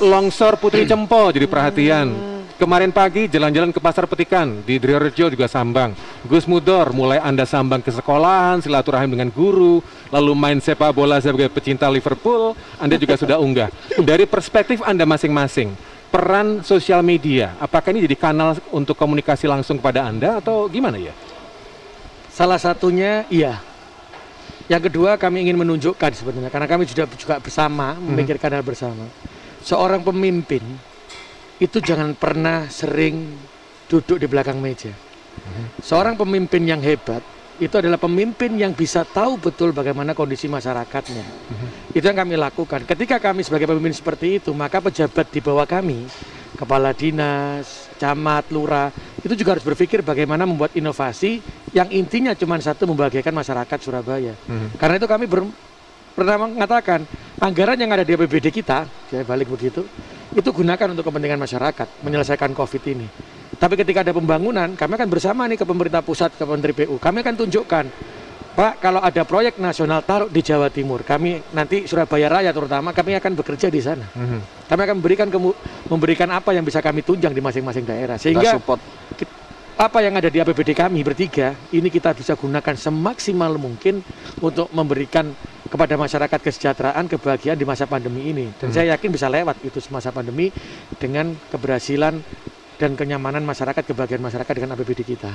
Speaker 2: Longsor Putri Cempo jadi perhatian. Kemarin pagi jalan-jalan ke Pasar Petikan, di Drirejo juga sambang. Gus Mudor, mulai Anda sambang ke sekolahan, silaturahim dengan guru, lalu main sepak bola sebagai pecinta Liverpool, Anda juga sudah unggah. Dari perspektif Anda masing-masing, peran sosial media, apakah ini jadi kanal untuk komunikasi langsung kepada Anda atau gimana ya?
Speaker 5: Salah satunya iya. Yang kedua kami ingin menunjukkan sebenarnya, karena kami juga bersama memikirkan hal bersama. Seorang pemimpin itu jangan pernah sering duduk di belakang meja. Seorang pemimpin yang hebat itu adalah pemimpin yang bisa tahu betul bagaimana kondisi masyarakatnya. Itu yang kami lakukan. Ketika kami sebagai pemimpin seperti itu, maka pejabat di bawah kami, kepala dinas, camat, lurah, itu juga harus berpikir bagaimana membuat inovasi yang intinya cuma satu, membahagiakan masyarakat Surabaya. Karena itu kami pernah mengatakan, anggaran yang ada di APBD kita, saya balik begitu, itu gunakan untuk kepentingan masyarakat, menyelesaikan COVID ini. Tapi ketika ada pembangunan, kami akan bersama nih ke pemerintah pusat, ke Menteri PU. Kami akan tunjukkan, Pak, kalau ada proyek nasional taruh di Jawa Timur, kami nanti Surabaya Raya terutama, kami akan bekerja di sana. Kami akan memberikan apa yang bisa kami tunjang di masing-masing daerah. Sehingga apa yang ada di APBD kami bertiga, ini kita bisa gunakan semaksimal mungkin untuk memberikan kepada masyarakat kesejahteraan, kebahagiaan di masa pandemi ini. Dan saya yakin bisa lewat itu masa pandemi dengan keberhasilan dan kenyamanan masyarakat, kebahagiaan masyarakat dengan APBD kita.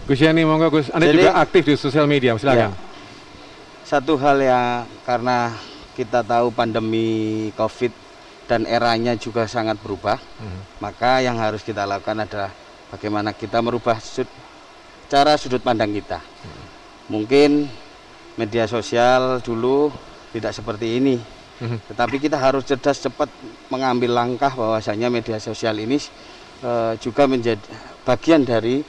Speaker 2: Gus Yani, monggo Gus, Anda juga aktif di sosial media, silakan.
Speaker 3: Ya, satu hal yang karena kita tahu pandemi COVID dan eranya juga sangat berubah, maka yang harus kita lakukan adalah bagaimana kita merubah cara sudut pandang kita. Mungkin media sosial dulu tidak seperti ini, tetapi kita harus cerdas cepat mengambil langkah bahwasanya media sosial ini juga menjadi bagian dari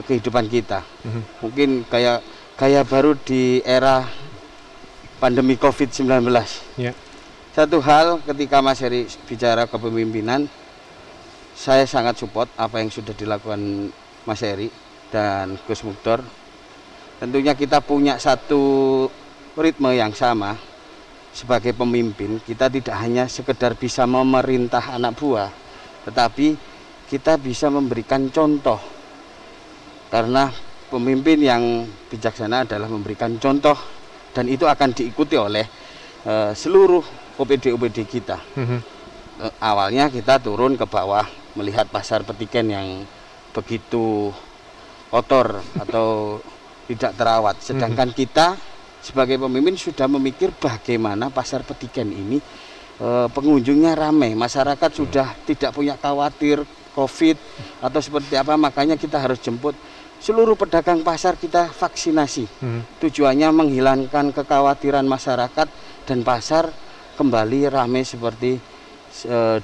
Speaker 3: kehidupan kita. Mungkin gaya baru di era pandemi COVID-19. Satu hal ketika Mas Heri bicara kepemimpinan, saya sangat support apa yang sudah dilakukan Mas Heri dan Gus Mudor. Tentunya kita punya satu ritme yang sama. Sebagai pemimpin, kita tidak hanya sekedar bisa memerintah anak buah, tetapi kita bisa memberikan contoh. Karena pemimpin yang bijaksana adalah memberikan contoh, dan itu akan diikuti oleh seluruh OPD-OPD kita. Awalnya kita turun ke bawah, melihat Pasar Petikan yang begitu kotor atau tidak terawat. Sedangkan kita sebagai pemimpin sudah memikir bagaimana Pasar Petikan ini pengunjungnya ramai, masyarakat sudah tidak punya khawatir COVID atau seperti apa, makanya kita harus jemput seluruh pedagang pasar, kita vaksinasi. Tujuannya menghilangkan kekhawatiran masyarakat dan pasar kembali ramai seperti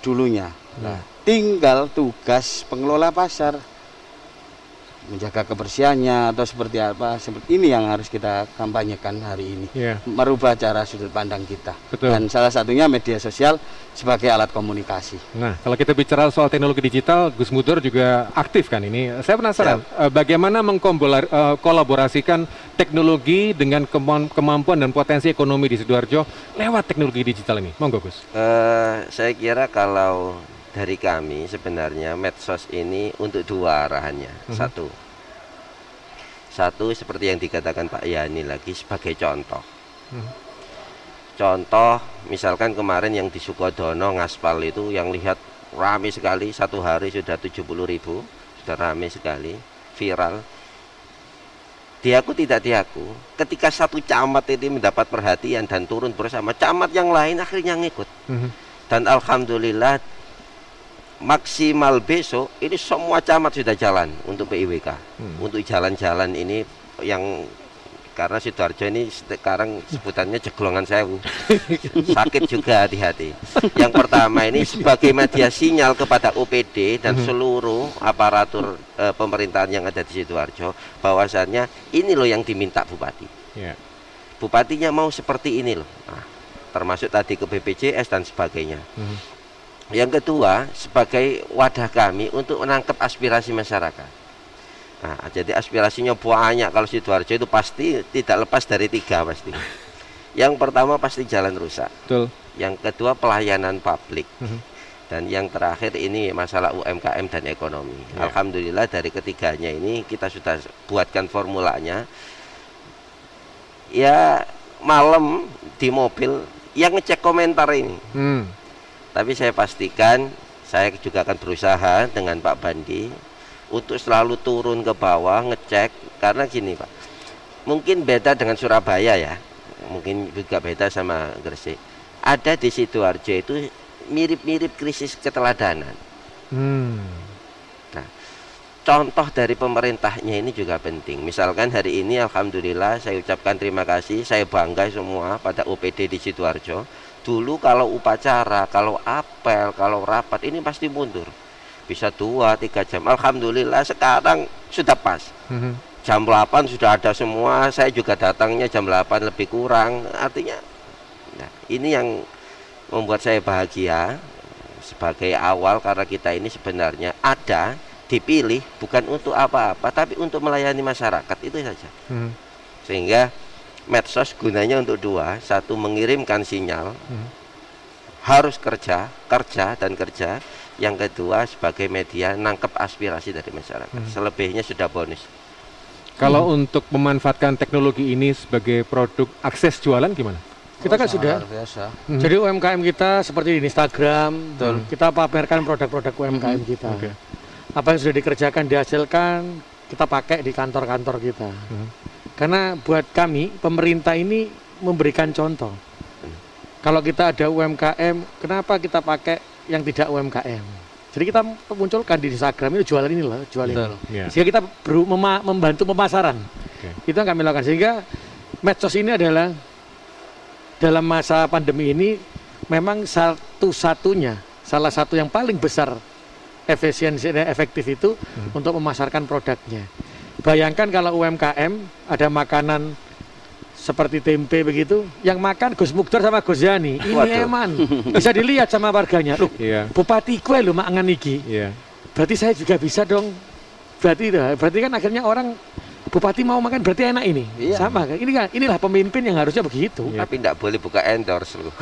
Speaker 3: dulunya. Nah, tinggal tugas pengelola pasar menjaga kebersihannya atau seperti apa, seperti ini yang harus kita kampanyekan hari ini. Merubah cara sudut pandang kita. Dan salah satunya media sosial sebagai alat komunikasi.
Speaker 2: Nah, kalau kita bicara soal teknologi digital, Gus Mudor juga aktif kan ini. Saya penasaran bagaimana mengkolaborasikan teknologi dengan kemampuan dan potensi ekonomi di Sidoarjo lewat teknologi digital ini. Monggo Gus.
Speaker 4: Saya kira kalau dari kami sebenarnya medsos ini untuk dua arahannya. Satu seperti yang dikatakan Pak Yani lagi sebagai contoh. Contoh misalkan kemarin yang di Sukodono ngaspal itu yang lihat ramai sekali, satu hari sudah 70.000, sudah ramai sekali, viral. Diaku tidak diaku, ketika satu camat ini mendapat perhatian dan turun bersama, camat yang lain akhirnya ngikut. Dan alhamdulillah maksimal besok ini semua camat sudah jalan untuk PIWK, untuk jalan-jalan ini yang karena Sidoarjo ini sekarang sebutannya jeglongan sewu, sakit juga hati-hati. Yang pertama ini sebagai media sinyal kepada OPD dan seluruh aparatur pemerintahan yang ada di Sidoarjo bahwasannya ini loh yang diminta Bupati. Bupatinya mau seperti ini loh, termasuk tadi ke BPJS dan sebagainya. Yang kedua, sebagai wadah kami untuk menangkap aspirasi masyarakat. Nah, jadi aspirasinya banyak. Kalau Sidoarjo itu pasti tidak lepas dari 3 pasti. Yang pertama pasti jalan rusak. Yang kedua pelayanan publik. Dan yang terakhir ini masalah UMKM dan ekonomi. Alhamdulillah dari ketiganya ini kita sudah buatkan formulanya. Ya malam di mobil yang ngecek komentar ini. Tapi saya pastikan saya juga akan berusaha dengan Pak Bandi untuk selalu turun ke bawah ngecek, karena gini Pak, mungkin beda dengan Surabaya ya, mungkin juga beda sama Gresik. Ada di Sidoarjo itu mirip-mirip krisis keteladanan. Nah, contoh dari pemerintahnya ini juga penting. Misalkan hari ini alhamdulillah saya ucapkan terima kasih, saya bangga semua pada OPD di Sidoarjo. Dulu kalau upacara, kalau apel, kalau rapat ini pasti mundur. Bisa 2-3 jam. Alhamdulillah sekarang sudah pas. Jam 8 sudah ada semua. Saya juga datangnya jam 8 lebih kurang. Artinya nah, ini yang membuat saya bahagia sebagai awal, karena kita ini sebenarnya ada dipilih bukan untuk apa-apa, tapi untuk melayani masyarakat, itu saja. Sehingga medsos gunanya untuk dua, satu mengirimkan sinyal, harus kerja. Yang kedua sebagai media nangkep aspirasi dari masyarakat. Selebihnya sudah bonus.
Speaker 2: Kalau untuk memanfaatkan teknologi ini sebagai produk akses jualan gimana?
Speaker 5: Kita kan sudah. Jadi UMKM kita seperti di Instagram, kita pamerkan produk-produk UMKM kita. Apa yang sudah dikerjakan, dihasilkan, kita pakai di kantor-kantor kita. Karena buat kami pemerintah ini memberikan contoh. Kalau kita ada UMKM, kenapa kita pakai yang tidak UMKM? Jadi kita munculkan di Instagram itu jualan ini loh, jualan ini. Sehingga kita membantu pemasaran. Itu yang kami lakukan. Sehingga medsos ini adalah dalam masa pandemi ini memang salah satu yang paling besar efisiensi dan efektif itu untuk memasarkan produknya. Bayangkan kalau UMKM ada makanan seperti tempe begitu, yang makan Gus Mukdar sama Gus Yani, ini eman. Bisa dilihat sama warganya. Loh, bupati gue lo makan iki. Berarti saya juga bisa dong. Berarti kan akhirnya orang bupati mau makan berarti enak ini. Sama kan? Inilah pemimpin yang harusnya begitu.
Speaker 4: Tapi tidak boleh buka endorse loh.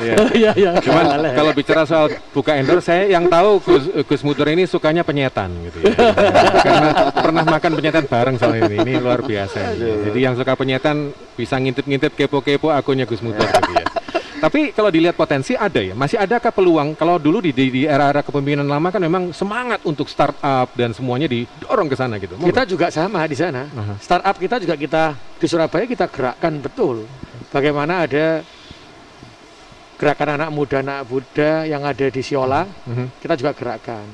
Speaker 2: Cuman kalau bicara soal buka endorse, saya yang tahu Gus Mudor ini sukanya penyetan gitu ya. Karena pernah makan penyetan bareng soal ini luar biasa. Jadi yang suka penyetan bisa ngintip-ngintip kepo-kepo akunnya Gus Mudor gitu ya. Tapi kalau dilihat potensi ada ya, masih adakah peluang? Kalau dulu di era-era kepemimpinan lama kan memang semangat untuk startup dan semuanya didorong ke sana gitu.
Speaker 5: Kita juga sama di sana. Startup kita juga di Surabaya kita gerakkan betul. Bagaimana ada gerakan anak muda yang ada di Siola, kita juga gerakkan.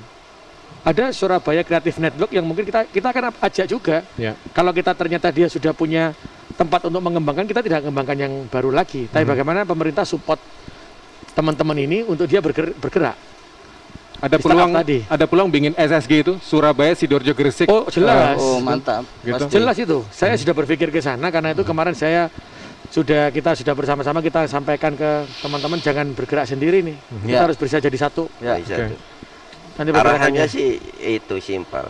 Speaker 5: Ada Surabaya Creative Network yang mungkin kita akan ajak juga. Kalau kita ternyata dia sudah punya tempat untuk mengembangkan, kita tidak mengembangkan yang baru lagi. Tapi bagaimana pemerintah support teman-teman ini untuk dia bergerak.
Speaker 2: Ada peluang bikin SSG itu Surabaya, Sidoarjo, Gresik.
Speaker 5: Oh jelas.
Speaker 3: Oh mantap.
Speaker 5: Gitu. Jelas itu. Saya sudah berpikir ke sana karena itu kemarin kita sudah bersama-sama kita sampaikan ke teman-teman jangan bergerak sendiri nih. Kita harus bisa jadi satu.
Speaker 4: Nanti arahannya sih itu simpel.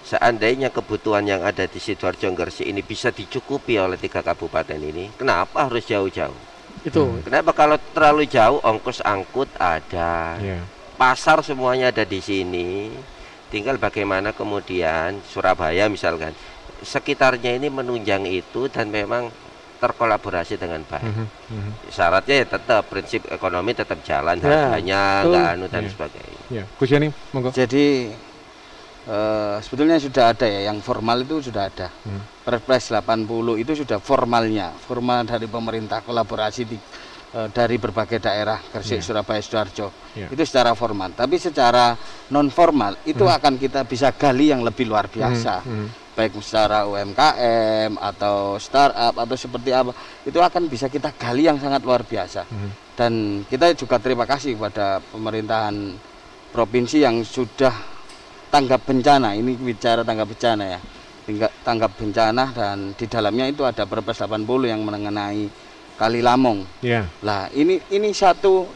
Speaker 4: Seandainya kebutuhan yang ada di Sidoarjo Gresik ini bisa dicukupi oleh 3 kabupaten ini, kenapa harus jauh-jauh?
Speaker 5: Itu.
Speaker 4: Kenapa kalau terlalu jauh ongkos angkut ada, pasar semuanya ada di sini. Tinggal bagaimana kemudian Surabaya misalkan sekitarnya ini menunjang itu dan memang terkolaborasi dengan baik. Syaratnya ya tetap prinsip ekonomi tetap jalan, harganya nggak dan sebagainya.
Speaker 2: Gus Yani, monggo.
Speaker 3: Jadi sebetulnya sudah ada ya, yang formal itu sudah ada. Perpres 80 itu sudah formal dari pemerintah, kolaborasi dari berbagai daerah, Gresik, Surabaya, Sidoarjo. Itu secara formal. Tapi secara non formal itu akan kita bisa gali yang lebih luar biasa. Baik secara UMKM atau startup atau seperti apa, itu akan bisa kita gali yang sangat luar biasa. Dan kita juga terima kasih kepada pemerintahan provinsi yang sudah tanggap bencana. Ini bicara tanggap bencana ya, tanggap bencana, dan di dalamnya itu ada Perpres 80 yang mengenai Kali Lamong. Lah ini satu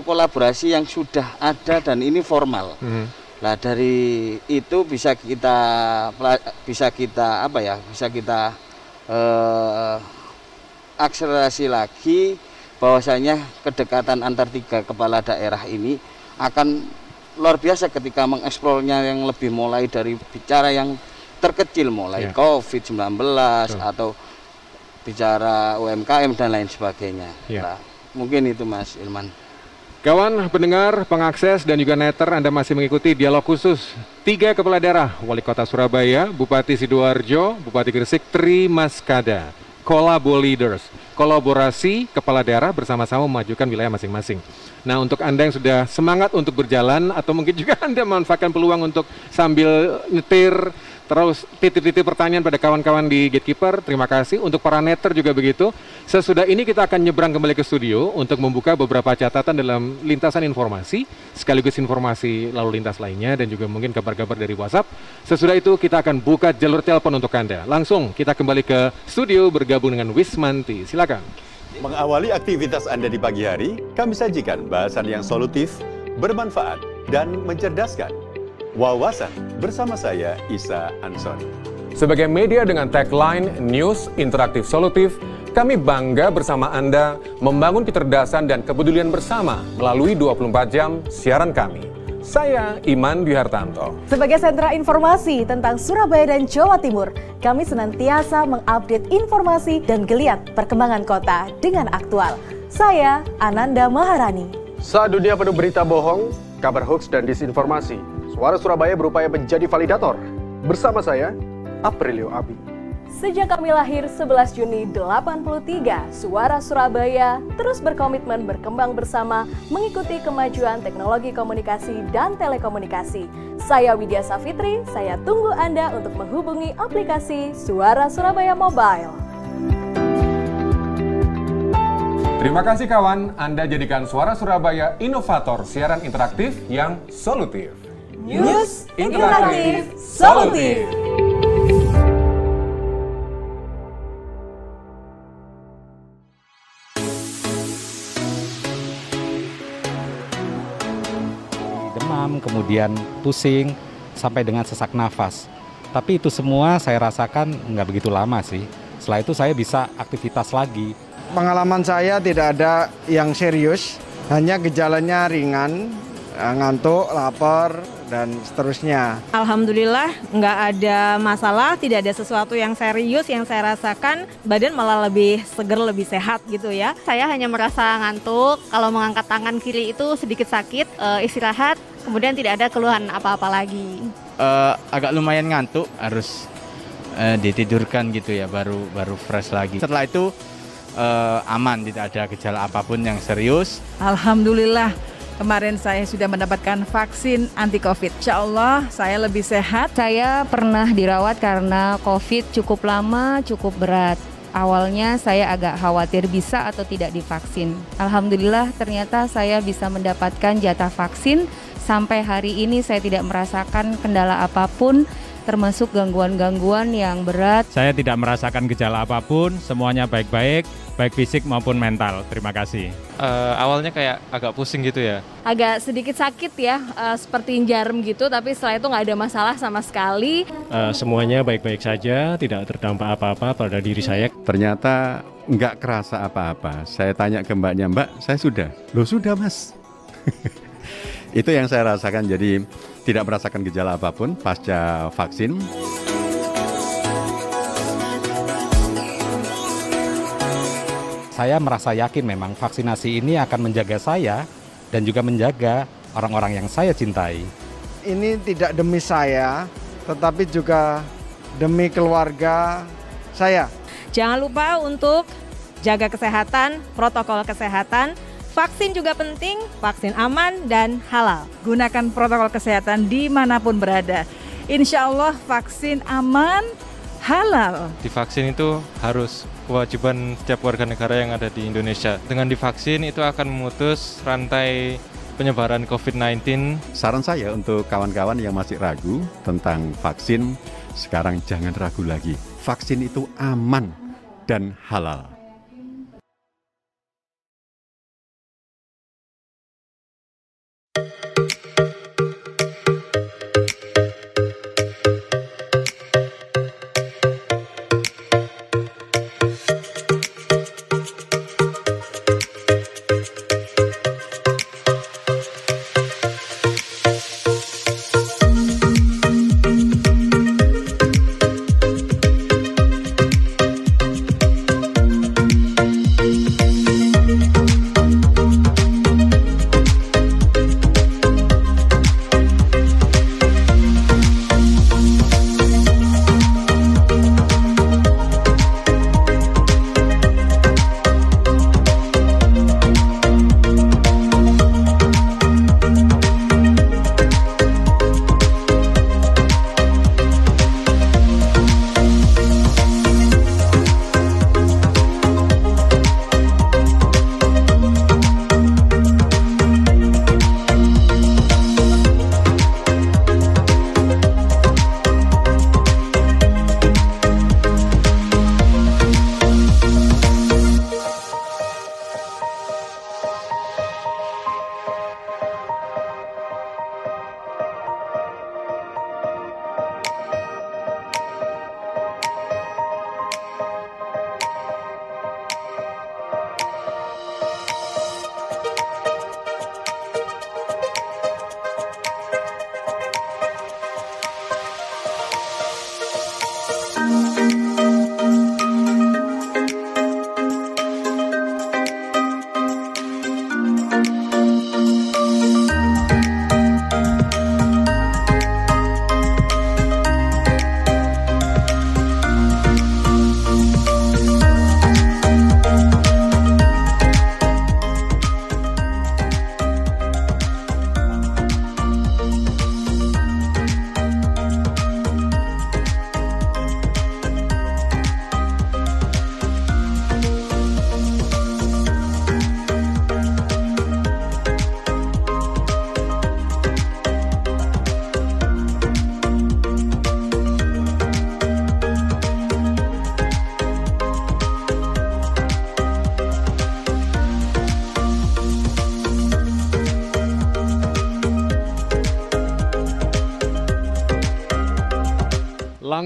Speaker 3: kolaborasi yang sudah ada dan ini formal. Lah dari itu bisa kita akselerasi lagi, bahwasanya kedekatan antar 3 kepala daerah ini akan luar biasa ketika mengeksplornya yang lebih mulai dari bicara yang terkecil, mulai COVID-19 atau bicara UMKM dan lain sebagainya. Nah, mungkin itu Mas Ilman.
Speaker 2: Kawan pendengar, pengakses dan juga netter, Anda masih mengikuti dialog khusus 3 kepala daerah, Wali Kota Surabaya, Bupati Sidoarjo, Bupati Gresik, Trimaskada, Kolabo Leaders, kolaborasi kepala daerah bersama-sama memajukan wilayah masing-masing. Nah, untuk Anda yang sudah semangat untuk berjalan atau mungkin juga Anda memanfaatkan peluang untuk sambil nyetir, terus titip-titip pertanyaan pada kawan-kawan di Gatekeeper, terima kasih. Untuk para netter juga begitu. Sesudah ini kita akan nyebrang kembali ke studio untuk membuka beberapa catatan dalam lintasan informasi, sekaligus informasi lalu lintas lainnya dan juga mungkin kabar-kabar dari WhatsApp. Sesudah itu kita akan buka jalur telepon untuk Anda. Langsung kita kembali ke studio bergabung dengan Wismanti. Silakan.
Speaker 6: Mengawali aktivitas Anda di pagi hari, kami sajikan bahasan yang solutif, bermanfaat, dan mencerdaskan. Wawasan bersama saya Isa Ansoni.
Speaker 2: Sebagai media dengan tagline News Interaktif Solutif, kami bangga bersama Anda membangun kecerdasan dan kepedulian bersama melalui 24 jam siaran kami. Saya Iman Dwi Hartanto.
Speaker 7: Sebagai sentra informasi tentang Surabaya dan Jawa Timur, kami senantiasa mengupdate informasi dan geliat perkembangan kota dengan aktual. Saya Ananda Maharani.
Speaker 8: Saat dunia penuh berita bohong, kabar hoax dan disinformasi, Suara Surabaya berupaya menjadi validator. Bersama saya, Aprilio Abi.
Speaker 7: Sejak kami lahir 11 Juni 83, Suara Surabaya terus berkomitmen berkembang bersama mengikuti kemajuan teknologi komunikasi dan telekomunikasi. Saya Widya Safitri, saya tunggu Anda untuk menghubungi aplikasi Suara Surabaya Mobile.
Speaker 2: Terima kasih kawan, Anda jadikan Suara Surabaya inovator siaran interaktif yang solutif.
Speaker 7: News Interaktif Solutif.
Speaker 14: Demam, kemudian pusing, sampai dengan sesak nafas. Tapi itu semua saya rasakan nggak begitu lama sih. Setelah itu saya bisa aktivitas lagi.
Speaker 15: Pengalaman saya tidak ada yang serius, hanya gejalanya ringan, ngantuk, lapar, dan seterusnya.
Speaker 16: Alhamdulillah nggak ada masalah, tidak ada sesuatu yang serius yang saya rasakan, badan malah lebih seger, lebih sehat gitu ya. Saya hanya merasa ngantuk, kalau mengangkat tangan kiri itu sedikit sakit, istirahat, kemudian tidak ada keluhan apa-apa lagi.
Speaker 17: Agak lumayan ngantuk, harus ditidurkan gitu ya, baru fresh lagi. Setelah itu aman, tidak ada gejala apapun yang serius.
Speaker 18: Alhamdulillah. Kemarin saya sudah mendapatkan vaksin anti-COVID. Insya Allah saya lebih sehat.
Speaker 19: Saya pernah dirawat karena COVID cukup lama, cukup berat. Awalnya saya agak khawatir bisa atau tidak divaksin. Alhamdulillah ternyata saya bisa mendapatkan jatah vaksin. Sampai hari ini saya tidak merasakan kendala apapun, termasuk gangguan-gangguan yang berat.
Speaker 20: Saya tidak merasakan gejala apapun, semuanya baik-baik, baik fisik maupun mental. Terima kasih.
Speaker 21: Awalnya kayak agak pusing gitu ya.
Speaker 16: Agak sedikit sakit ya, seperti jarum gitu, tapi setelah itu nggak ada masalah sama sekali.
Speaker 22: Semuanya baik-baik saja, tidak terdampak apa-apa pada diri saya.
Speaker 6: Ternyata nggak kerasa apa-apa. Saya tanya ke mbaknya, Mbak, saya sudah. Loh sudah Mas. Itu yang saya rasakan, jadi tidak merasakan gejala apapun pasca vaksin.
Speaker 14: Saya merasa yakin memang vaksinasi ini akan menjaga saya dan juga menjaga orang-orang yang saya cintai.
Speaker 15: Ini tidak demi saya, tetapi juga demi keluarga saya.
Speaker 16: Jangan lupa untuk jaga kesehatan, protokol kesehatan. Vaksin juga penting, vaksin aman dan halal.
Speaker 18: Gunakan protokol kesehatan dimanapun berada. Insya Allah vaksin aman, halal.
Speaker 21: Divaksin itu harus kewajiban setiap warga negara yang ada di Indonesia. Dengan divaksin itu akan memutus rantai penyebaran COVID-19.
Speaker 6: Saran saya untuk kawan-kawan yang masih ragu tentang vaksin, sekarang jangan ragu lagi. Vaksin itu aman dan halal.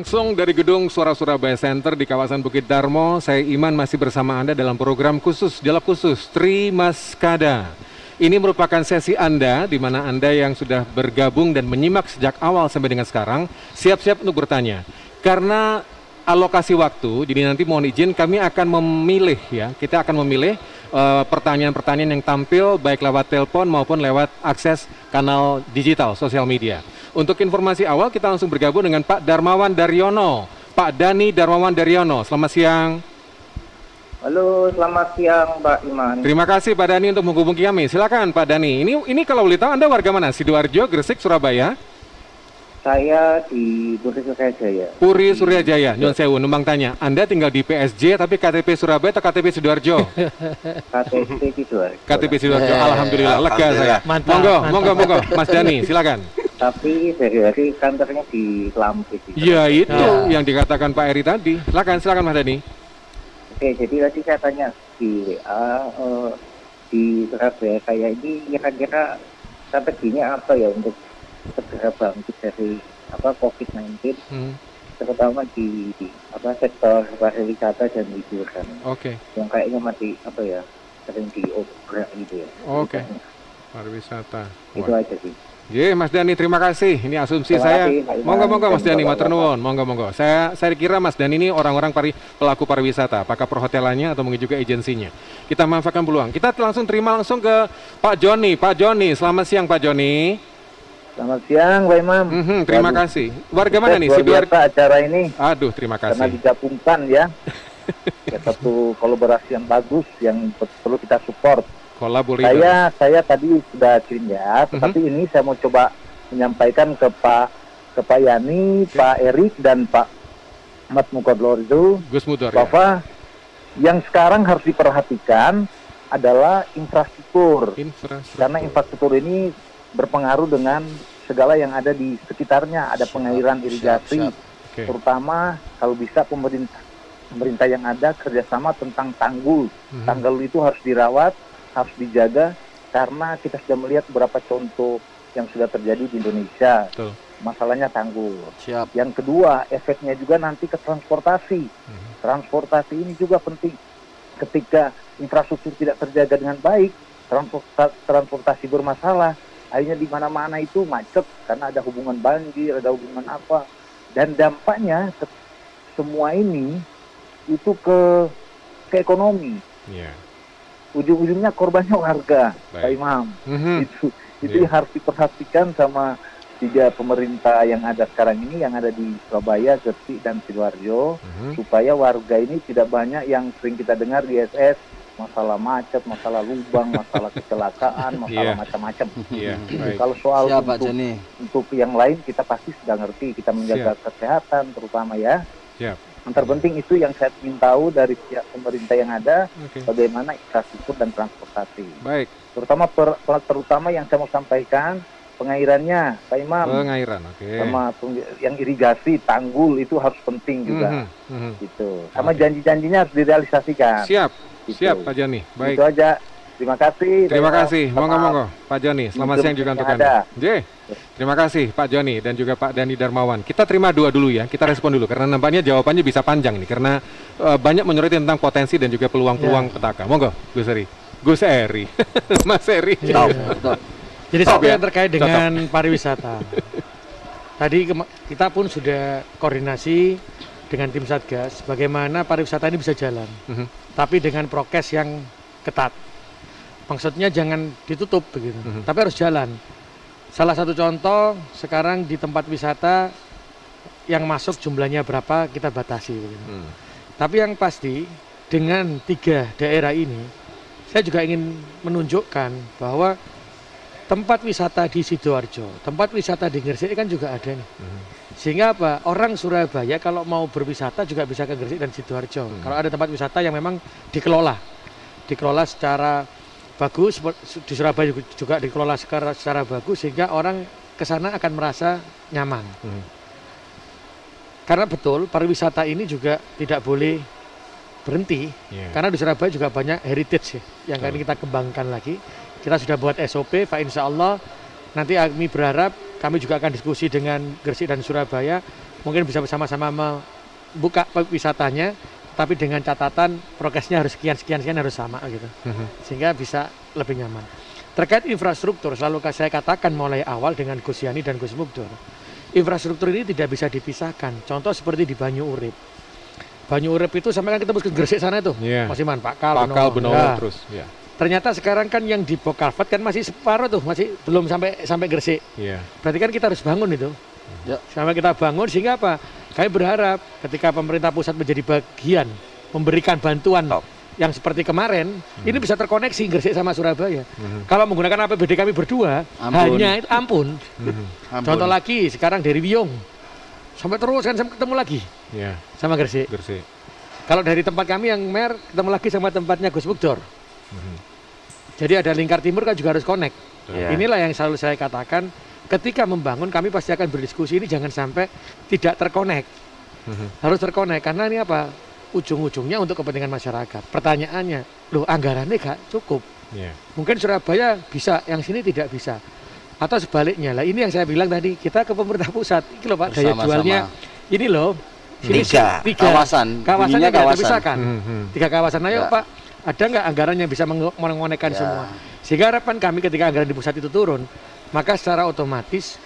Speaker 2: Langsung dari gedung Suara Surabaya Center di kawasan Bukit Darmo, saya Iman masih bersama Anda dalam program khusus, dialog khusus Tri Maskada. Ini merupakan sesi Anda, di mana Anda yang sudah bergabung dan menyimak sejak awal sampai dengan sekarang, siap-siap untuk bertanya. Karena alokasi waktu, jadi nanti mohon izin kami akan memilih ya, kita akan memilih pertanyaan-pertanyaan yang tampil baik lewat telepon maupun lewat akses kanal digital, sosial media. Untuk informasi awal kita langsung bergabung dengan Pak Darmawan Daryono, Pak Dani Darmawan Daryono. Selamat siang.
Speaker 1: Halo, selamat siang Pak Iman.
Speaker 2: Terima kasih Pak Dani untuk menghubungi kami. Silakan Pak Dani. Ini kalau boleh tahu Anda warga mana? Sidoarjo, Gresik, Surabaya?
Speaker 1: Saya di Puri Suryajaya.
Speaker 2: Puri Suryajaya, Nyon Sewu, numpang tanya. Anda tinggal di PSJ tapi KTP Surabaya atau KTP Sidoarjo?
Speaker 1: KTP Sidoarjo.
Speaker 2: KTP Sidoarjo. Alhamdulillah, lega saya.
Speaker 1: Mantap,
Speaker 2: Monggo, Mas Dani, silakan.
Speaker 1: Tapi dari kantornya di Lampis.
Speaker 2: Iya, itu yang dikatakan Pak Eri tadi. Silakan Mas Dani.
Speaker 1: Oke, jadi tadi saya tanya di Surabaya saya ini kira-kira strateginya apa ya untuk segera bangkit dari COVID-19, terutama di sektor pariwisata dan hiburan.
Speaker 2: Oke.
Speaker 1: Yang kayaknya masih sering diobrak gitu ya.
Speaker 2: Oke. Pariwisata.
Speaker 1: Itu aja sih.
Speaker 2: Mas Dani, terima kasih. Ini asumsi saya. Monggo Mas Dani, matur nuwun. Monggo. Saya kira Mas Dani ini orang-orang pelaku pariwisata, apakah perhotelannya atau mungkin juga agensinya. Kita manfaatkan peluang. Kita langsung terima ke Pak Joni. Pak Joni, selamat siang Pak Joni.
Speaker 1: Selamat siang Pak Imam.
Speaker 2: Terima kasih. Warga mana nih?
Speaker 1: Sidoarjo acara ini.
Speaker 2: Aduh, terima kasih.
Speaker 1: Karena digabungkan ya. Satu kolaborasi yang bagus yang perlu kita support. Saya tadi sudah kirim ya, tetapi ini saya mau coba menyampaikan ke Pak Yani, Pak Erik dan Pak Ahmad Mukodlorzo bahwa yang sekarang harus diperhatikan adalah infrastruktur. Karena infrastruktur ini berpengaruh dengan segala yang ada di sekitarnya, ada pengairan irigasi, terutama kalau bisa pemerintah yang ada kerjasama tentang tanggul. Tanggul itu harus dirawat, harus dijaga, karena kita sudah melihat beberapa contoh yang sudah terjadi di Indonesia.
Speaker 2: Betul.
Speaker 1: Masalahnya tanggul. Yang kedua, efeknya juga nanti ke transportasi. Transportasi ini juga penting. Ketika infrastruktur tidak terjaga dengan baik, transportasi bermasalah. Akhirnya di mana-mana itu macet karena ada hubungan banjir, ada hubungan apa. Dan dampaknya semua ini itu ke ekonomi. Ujung-ujungnya korbannya warga, Pak Imam. Itu harus diperhatikan sama 3 pemerintah yang ada sekarang ini, yang ada di Surabaya, Gresik, dan Sidoarjo, supaya warga ini tidak banyak yang sering kita dengar di SS, masalah macet, masalah lubang, masalah kecelakaan, masalah macam-macam. Kalau soal untuk yang lain kita pasti sudah ngerti, kita menjaga kesehatan terutama ya. Yang terpenting itu yang saya ingin tahu dari pihak pemerintah yang ada, bagaimana infrastruktur dan transportasi.
Speaker 2: Baik.
Speaker 1: Terutama yang saya mau sampaikan, pengairannya, Pak Imam.
Speaker 2: Pengairan,
Speaker 1: Sama yang irigasi, tanggul itu harus penting juga. Gitu. Sama janji-janjinya harus direalisasikan.
Speaker 2: Siap
Speaker 1: gitu.
Speaker 2: Siap Pak Joni. Baik.
Speaker 1: Itu aja. Terima kasih.
Speaker 2: Terima kasih. Monggo Pak Joni. Selamat siang juga untuk Anda. Terima kasih Pak Joni dan juga Pak Dani Darmawan. Kita terima dua dulu ya. Kita respon dulu karena nampaknya jawabannya bisa panjang nih karena banyak menyoroti tentang potensi dan juga peluang-peluang petaka. Monggo Gus Eri. Mas Eri.
Speaker 5: Jadi satu yang terkait dengan pariwisata. Tadi kita pun sudah koordinasi dengan tim Satgas bagaimana pariwisata ini bisa jalan. Tapi dengan prokes yang ketat. Maksudnya jangan ditutup begitu, tapi harus jalan. Salah satu contoh sekarang di tempat wisata yang masuk jumlahnya berapa kita batasi. Tapi yang pasti dengan 3 daerah ini, saya juga ingin menunjukkan bahwa tempat wisata di Sidoarjo, tempat wisata di Gresik kan juga ada nih. Sehingga apa? Orang Surabaya kalau mau berwisata juga bisa ke Gresik dan Sidoarjo. Kalau ada tempat wisata yang memang dikelola secara bagus, di Surabaya juga dikelola secara bagus sehingga orang ke sana akan merasa nyaman. Karena betul pariwisata ini juga tidak boleh berhenti karena di Surabaya juga banyak heritage yang akan kita kembangkan lagi. Kita sudah buat SOP, Pak, insya Allah nanti kami berharap kami juga akan diskusi dengan Gresik dan Surabaya mungkin bisa bersama-sama membuka wisatanya, tapi dengan catatan prokesnya harus sekian harus sama gitu, sehingga bisa lebih nyaman. Terkait infrastruktur, selalu saya katakan mulai awal dengan Gus Yani dan Gus Mugdor, infrastruktur ini tidak bisa dipisahkan. Contoh seperti di Banyu Urip. Banyu Urip itu sampai kan kita ke Gresik sana itu, Mas Iman, Pakal, Benowo terus. Yeah. Ternyata sekarang kan yang di Bokalvat kan masih separuh tuh, masih belum sampai Gresik. Yeah. Berarti kan kita harus bangun itu. Sampai kita bangun sehingga apa? Kami berharap ketika pemerintah pusat menjadi bagian memberikan bantuan yang seperti kemarin, ini bisa terkoneksi Gresik sama Surabaya. Kalau menggunakan APBD kami berdua, hanya itu ampun. Contoh lagi sekarang dari Wiyung sampai terus kan ketemu lagi sama Gresik. Kalau dari tempat kami yang Mer ketemu lagi sama tempatnya Gus Mugdor. Jadi ada lingkar timur kan juga harus connect. Inilah yang selalu saya katakan. Ketika membangun kami pasti akan berdiskusi, ini jangan sampai tidak terkonek. Harus terkonek karena ini apa? Ujung-ujungnya untuk kepentingan masyarakat. Pertanyaannya, loh anggarannya gak cukup. Mungkin Surabaya bisa, yang sini tidak bisa. Atau sebaliknya lah, ini yang saya bilang tadi, kita ke pemerintah pusat. Ini loh Pak, daya jualnya. Ini loh,
Speaker 3: tiga
Speaker 5: kawasannya nggak terpisahkan. 3 kawasan, ayo Pak, ada nggak anggaran yang bisa mengonekkan semua? Sehingga harapan kami ketika anggaran di pusat itu turun, maka secara otomatis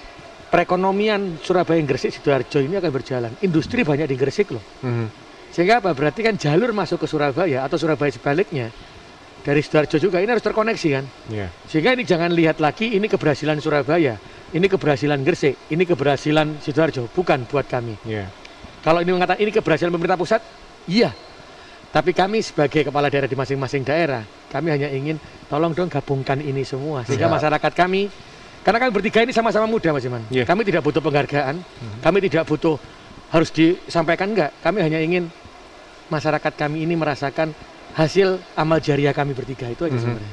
Speaker 5: perekonomian Surabaya Gresik Sidoarjo ini akan berjalan. Industri banyak di Gresik loh. Sehingga apa? Berarti kan jalur masuk ke Surabaya atau Surabaya sebaliknya dari Sidoarjo juga ini harus terkoneksi kan. Sehingga ini jangan lihat lagi ini keberhasilan Surabaya, ini keberhasilan Gresik, ini keberhasilan Sidoarjo, bukan buat kami. Kalau ini mengatakan ini keberhasilan pemerintah pusat, iya. Tapi kami sebagai kepala daerah di masing-masing daerah, kami hanya ingin tolong dong gabungkan ini semua sehingga masyarakat kami. Karena kami bertiga ini sama-sama muda, Mas Iman. Kami tidak butuh penghargaan, kami tidak butuh harus disampaikan, enggak. Kami hanya ingin masyarakat kami ini merasakan hasil amal jariah kami bertiga, itu aja sebenarnya.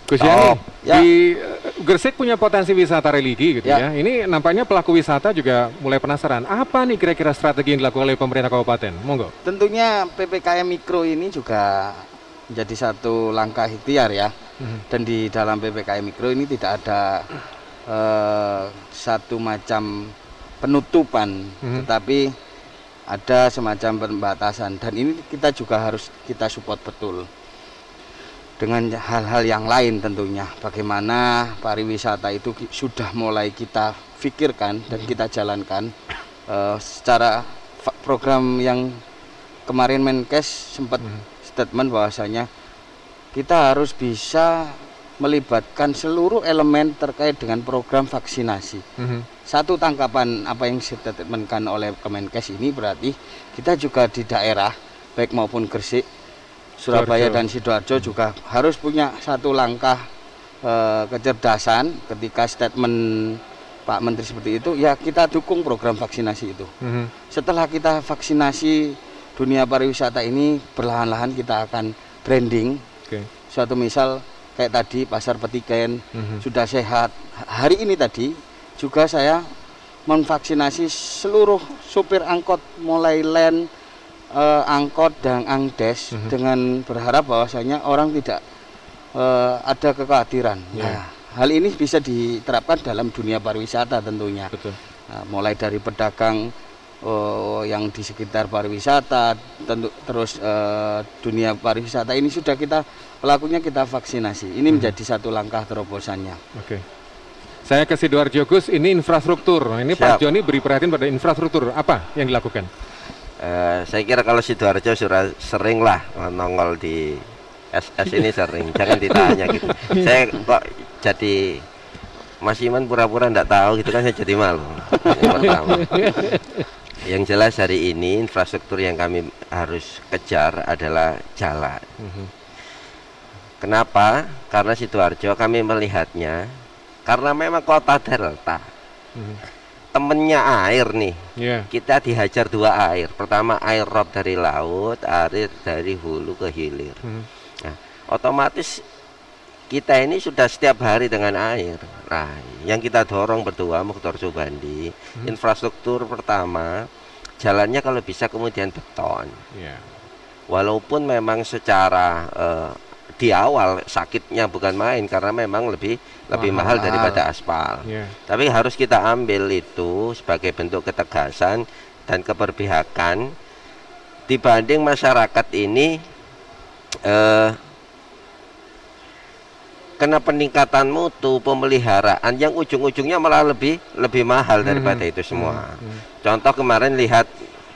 Speaker 2: Gus Yani, di Gresik punya potensi wisata religi gitu ya. Ini nampaknya pelaku wisata juga mulai penasaran. Apa nih kira-kira strategi yang dilakukan oleh pemerintah kabupaten? Monggo.
Speaker 3: Tentunya PPKM Mikro ini juga menjadi satu langkah ikhtiar ya. Dan di dalam PPKM Mikro ini tidak ada satu macam penutupan, tetapi ada semacam pembatasan. Dan ini kita juga harus kita support betul. Dengan hal-hal yang lain tentunya, bagaimana pariwisata itu sudah mulai kita pikirkan dan kita jalankan secara program yang kemarin Menkes sempat statement bahwasanya kita harus bisa melibatkan seluruh elemen terkait dengan program vaksinasi. Satu tangkapan apa yang distatementkan oleh Kemenkes ini berarti kita juga di daerah baik maupun Gresik, Surabaya dan Sidoarjo juga harus punya satu langkah kecerdasan ketika statement Pak Menteri seperti itu, ya kita dukung program vaksinasi itu. Setelah kita vaksinasi, dunia pariwisata ini perlahan-lahan kita akan branding. Suatu misal kayak tadi Pasar Petiken sudah sehat. Hari ini tadi juga saya memvaksinasi seluruh supir angkot mulai land, angkot dan angdes dengan berharap bahwasanya orang tidak ada kekhawatiran. Nah, hal ini bisa diterapkan dalam dunia pariwisata tentunya. Nah, mulai dari pedagang yang di sekitar pariwisata, terus dunia pariwisata ini sudah kita pelakunya kita vaksinasi. Ini menjadi satu langkah terobosannya.
Speaker 2: Saya ke Sidoarjo, Gus, ini infrastruktur. Ini Pak Joni beri perhatian pada infrastruktur. Apa yang dilakukan?
Speaker 4: Saya kira kalau Sidoarjo sudah sering lah nongol di SS ini sering. Jangan ditanya gitu. Saya kok jadi Mas Iman pura-pura enggak tahu gitu kan, saya jadi malu. Yang pertama. Yang jelas hari ini infrastruktur yang kami harus kejar adalah jalan. Kenapa? Karena Sidoarjo kami melihatnya karena memang kota delta. Temennya air nih, kita dihajar 2 air. Pertama air rob dari laut, air dari hulu ke hilir. Nah, otomatis kita ini sudah setiap hari dengan air. Nah, yang kita dorong berdua Muktor Subandi, infrastruktur pertama, jalannya kalau bisa kemudian beton. Walaupun memang secara di awal sakitnya bukan main karena memang lebih mahal daripada aspal. Tapi harus kita ambil itu sebagai bentuk ketegasan dan keberpihakan dibanding masyarakat ini kena peningkatan mutu, pemeliharaan yang ujung-ujungnya malah lebih mahal daripada itu semua. Contoh kemarin lihat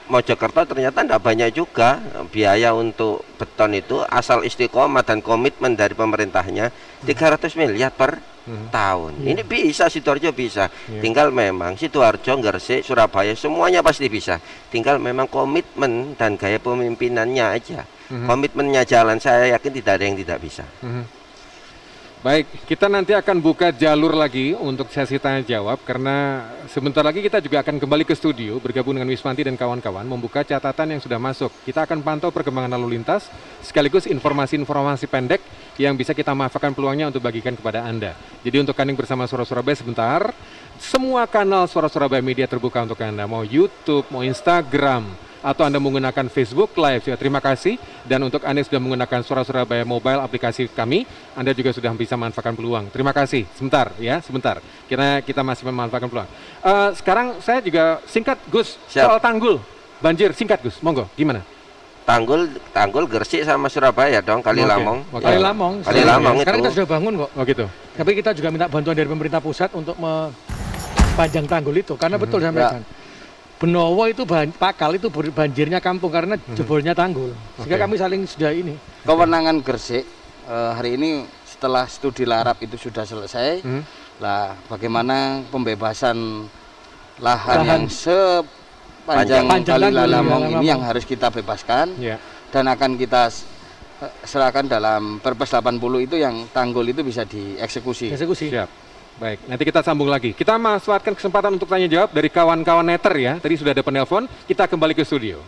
Speaker 4: Mojokerto ternyata tidak banyak juga biaya untuk beton itu, asal istiqomah dan komitmen dari pemerintahnya 300 miliar per tahun. Ini bisa, Sidoarjo bisa. Tinggal memang Sidoarjo, Gresik, Surabaya semuanya pasti bisa. Tinggal memang komitmen dan gaya pemimpinannya aja. Komitmennya jalan, saya yakin tidak ada yang tidak bisa.
Speaker 2: Baik, kita nanti akan buka jalur lagi untuk sesi tanya jawab karena sebentar lagi kita juga akan kembali ke studio bergabung dengan Wismanti dan kawan-kawan membuka catatan yang sudah masuk. Kita akan pantau perkembangan lalu lintas sekaligus informasi-informasi pendek yang bisa kita manfaatkan peluangnya untuk bagikan kepada Anda. Jadi untuk Kaning bersama Suara Surabaya sebentar, semua kanal Suara Surabaya Media terbuka untuk Anda, mau YouTube, mau Instagram, atau Anda menggunakan Facebook Live, ya, terima kasih. Dan untuk Anda yang sudah menggunakan Suara Surabaya Mobile aplikasi kami, Anda juga sudah bisa manfaatkan peluang. Terima kasih. Sebentar ya, sebentar. Kita masih memanfaatkan peluang. Sekarang saya juga singkat Gus, soal Tanggul banjir, singkat Gus, monggo, gimana?
Speaker 4: Tanggul Gresik sama Surabaya dong, Kalilamong.
Speaker 5: Kalilamong.
Speaker 4: Kalilamong itu.
Speaker 5: Sekarang kita sudah bangun kok.
Speaker 2: Oh gitu.
Speaker 5: Tapi kita juga minta bantuan dari pemerintah pusat untuk panjang tanggul itu, karena betul sampaikan. Benowo itu Pakal itu banjirnya kampung karena jebolnya tanggul. Sehingga kami saling sudah ini.
Speaker 3: Kewenangan Gresik hari ini setelah studi larap itu sudah selesai. Lah bagaimana pembebasan lahan yang sepanjang Kalilamong ini yang harus kita bebaskan dan akan kita serahkan dalam Perpres 80 itu yang tanggul itu bisa dieksekusi.
Speaker 2: Siap. Baik, nanti kita sambung lagi. Kita manfaatkan kesempatan untuk tanya jawab dari kawan-kawan netter ya. Tadi sudah ada penelpon, kita kembali ke studio.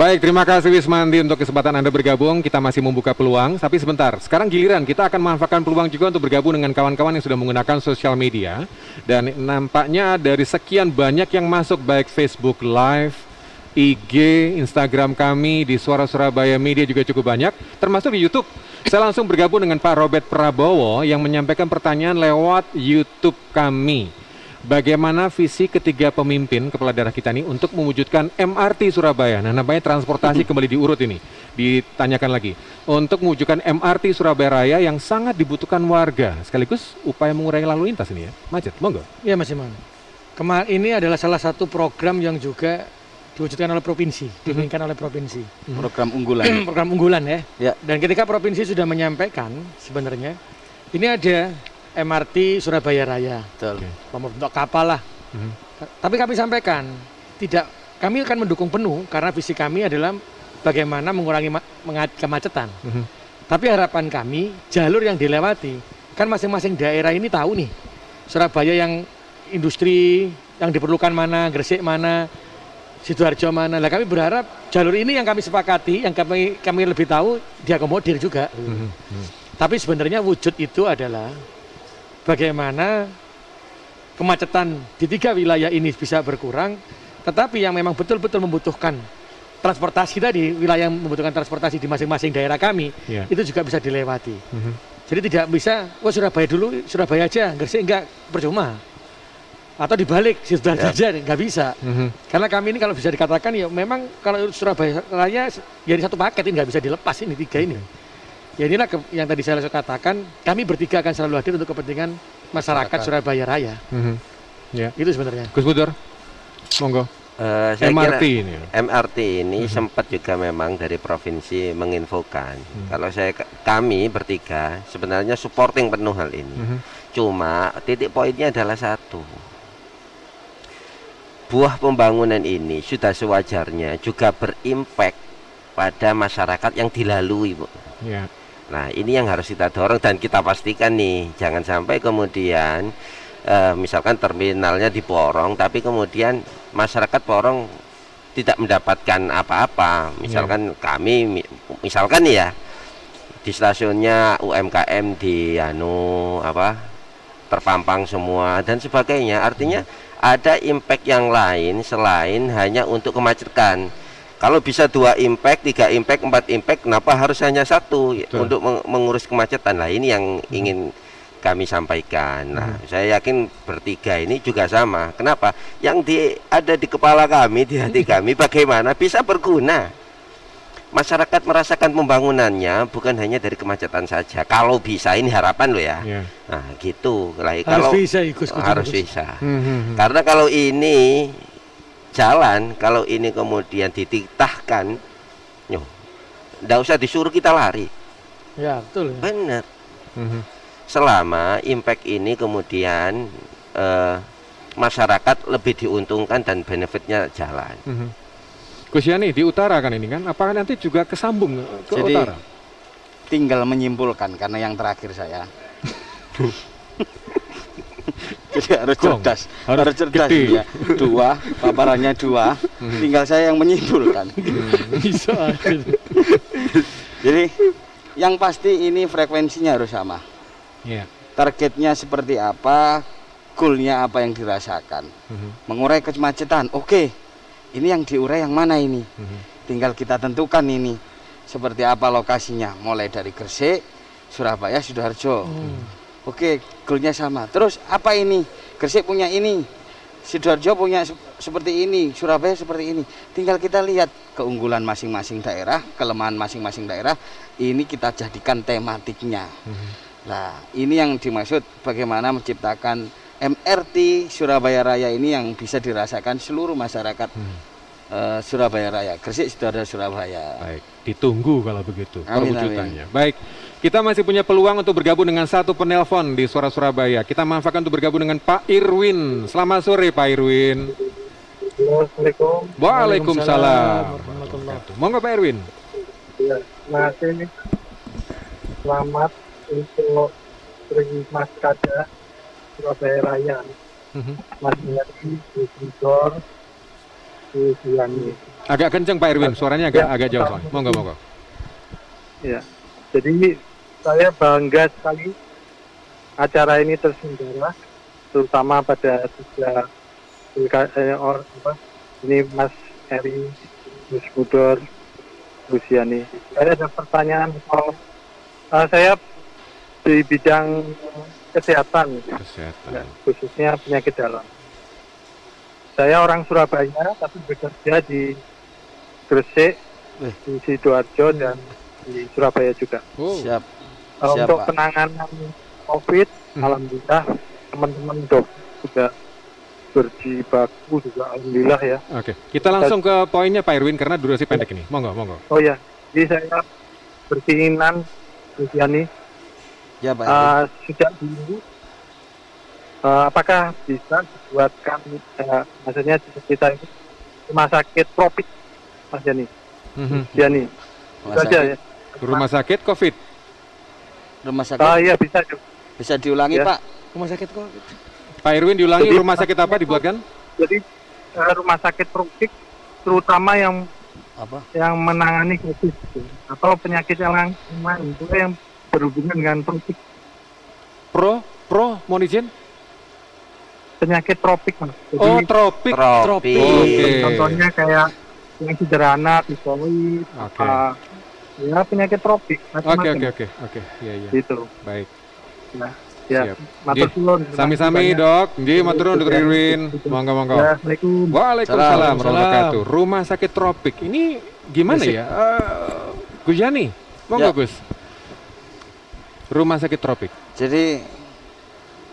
Speaker 2: Baik, terima kasih Wismanti untuk kesempatan Anda bergabung. Kita masih membuka peluang, tapi sebentar. Sekarang giliran kita akan memanfaatkan peluang juga untuk bergabung dengan kawan-kawan yang sudah menggunakan sosial media. Dan nampaknya dari sekian banyak yang masuk, baik Facebook Live, IG, Instagram kami, di Suara Surabaya Media juga cukup banyak, termasuk di YouTube. Saya langsung bergabung dengan Pak Robert Prabowo yang menyampaikan pertanyaan lewat YouTube kami. bagaimana visi ketiga pemimpin kepala daerah kita ini untuk mewujudkan MRT Surabaya. Nah, namanya transportasi kembali diurut ini, ditanyakan lagi. Untuk mewujudkan MRT Surabaya Raya yang sangat dibutuhkan warga, sekaligus upaya mengurangi lalu lintas ini ya, macet. Monggo.
Speaker 5: Ya Mas Iman. Ini adalah salah satu program yang juga diwujudkan oleh provinsi, diinginkan oleh provinsi.
Speaker 3: Program unggulan.
Speaker 5: Program unggulan ya.
Speaker 3: Ya.
Speaker 5: Dan ketika provinsi sudah menyampaikan sebenarnya, ini ada MRT Surabaya Raya.
Speaker 3: Betul.
Speaker 5: Untuk kapal lah. Tapi kami sampaikan, kami akan mendukung penuh karena visi kami adalah bagaimana mengurangi kemacetan. Tapi harapan kami, jalur yang dilewati, kan masing-masing daerah ini tahu nih, Surabaya yang industri, yang diperlukan mana, Gresik mana, Sidoarjo mana. Nah, kami berharap jalur ini yang kami sepakati, yang kami lebih tahu, diakomodir juga. Tapi sebenarnya wujud itu adalah bagaimana kemacetan di 3 wilayah ini bisa berkurang, tetapi yang memang betul-betul membutuhkan transportasi tadi, wilayah yang membutuhkan transportasi di masing-masing daerah kami, itu juga bisa dilewati. Jadi tidak bisa, Surabaya dulu, Surabaya aja, Gresik enggak, percuma. Atau dibalik, Sidoarjo saja nggak bisa. Karena kami ini kalau bisa dikatakan ya memang kalau Surabaya Raya jadi satu paket, ini nggak bisa dilepas ini 3 ini. Ya inilah yang tadi saya katakan, kami bertiga akan selalu hadir untuk kepentingan masyarakat Surabaya Raya. Itu sebenarnya.
Speaker 2: Gus Budur, monggo.
Speaker 4: MRT ini sempat juga memang dari provinsi menginfokan. Kalau kami bertiga sebenarnya supporting penuh hal ini. Cuma titik poinnya adalah satu. Buah pembangunan ini sudah sewajarnya juga berimpact pada masyarakat yang dilalui, Bu. Nah, ini yang harus kita dorong dan kita pastikan nih, jangan sampai kemudian misalkan terminalnya di Porong, tapi kemudian masyarakat Porong tidak mendapatkan apa-apa. Misalkan kami, misalkan ya di stasiunnya UMKM terpampang semua dan sebagainya. Artinya ada impact yang lain selain hanya untuk kemacetan. Kalau bisa 2 impact, 3 impact, 4 impact, kenapa harus hanya 1 untuk mengurus kemacetan? Nah, ini yang ingin kami sampaikan. Nah, saya yakin bertiga ini juga sama. Kenapa? Yang ada di kepala kami, di hati kami, bagaimana bisa berguna. Masyarakat merasakan pembangunannya bukan hanya dari kemacetan saja. Kalau bisa, ini harapan loh ya. Nah, gitu. Kalau harus bisa. Karena kalau ini jalan, kalau ini kemudian dititahkan, nggak usah disuruh kita lari.
Speaker 5: Ya, betul.
Speaker 4: Benar. Selama impact ini kemudian masyarakat lebih diuntungkan dan benefitnya jalan.
Speaker 2: Gus Yani, di utara kan ini kan, apakah nanti juga kesambung ke utara?
Speaker 3: Tinggal menyimpulkan karena yang terakhir saya. Jadi harus cerdas, harus cerdas ya. 2, paparannya 2, tinggal saya yang menyimpulkan.
Speaker 5: Bisa.
Speaker 3: Jadi yang pasti ini frekuensinya harus sama. Targetnya seperti apa, goalnya apa yang dirasakan. Mengurai kemacetan, oke. Ini yang diurai yang mana ini? Tinggal kita tentukan ini seperti apa lokasinya, mulai dari Gresik, Surabaya, Sidoarjo. Oke, goalnya sama. Terus apa ini? Gresik punya ini, Sidoarjo punya seperti ini, Surabaya seperti ini. Tinggal kita lihat keunggulan masing-masing daerah, kelemahan masing-masing daerah. Ini kita jadikan tematiknya. Nah, ini yang dimaksud bagaimana menciptakan MRT Surabaya Raya ini yang bisa dirasakan seluruh masyarakat Surabaya Raya, Gresik, Sidoarjo, Surabaya.
Speaker 2: Baik, ditunggu kalau begitu perwujudannya. Baik, kita masih punya peluang untuk bergabung dengan satu penelpon di Suara Surabaya. Kita manfaatkan untuk bergabung dengan Pak Irwin. Selamat sore, Pak Irwin.
Speaker 11: Assalamualaikum.
Speaker 2: Waalaikumsalam. Monggo Pak Irwin.
Speaker 11: Ya, masih selamat untuk Mas Kada Surabaya Raya. Mas Yadi, Bogor,
Speaker 2: agak kenceng Pak Irwin, suaranya agak jauh. Monggo.
Speaker 11: Ya, jadi saya bangga sekali acara ini terselenggara, terutama pada 3 ini Mas Eri, Gus Budur, Gus Yani. Saya ada pertanyaan soal saya di bidang kesehatan. Ya, khususnya penyakit dalam. Saya orang Surabaya tapi bekerja di Gresik, di Sidoarjo dan di Surabaya juga.
Speaker 3: Siap.
Speaker 11: Untuk penanganan COVID, alhamdulillah teman-teman dok juga berjibaku juga, alhamdulillah ya.
Speaker 2: Oke, kita langsung ke poinnya Pak Irwin karena durasi pendek ini. Monggo, monggo.
Speaker 11: Oh ya, jadi saya berkeinginan, Luciani,
Speaker 3: ya Pak.
Speaker 11: sejak dulu, apakah bisa dibuatkan, maksudnya kita ini rumah sakit tropik, Mas Yani? Yani,
Speaker 2: itu aja ya. Rumah sakit COVID.
Speaker 3: Rumah sakit.
Speaker 11: Iya bisa.
Speaker 3: Bisa diulangi
Speaker 11: ya.
Speaker 3: Pak. Rumah sakit COVID.
Speaker 2: Pak Irwin diulangi,
Speaker 11: jadi,
Speaker 2: rumah sakit apa dibuatkan?
Speaker 11: Jadi rumah sakit tropik terutama yang
Speaker 3: apa?
Speaker 11: Yang menangani COVID atau penyakit yang lain juga yang berhubungan dengan tropik.
Speaker 2: Mohon izin?
Speaker 11: Penyakit tropik, Mas. Jadi,
Speaker 2: tropik.
Speaker 11: Okay. Contohnya kayak yang sederhana, tifoid, ya penyakit tropik.
Speaker 2: Oke. Iya.
Speaker 11: Gitu.
Speaker 2: Baik.
Speaker 11: Ya, matur suwun.
Speaker 2: Sami-sami dok, nggih matur nuwun Dr. Irwin. Monggo. Waalaikumsalam warahmatullahi wabarakatuh. Rumah sakit tropik ini gimana ya? Gus Yani, monggo Gus. Rumah sakit tropik.
Speaker 3: Jadi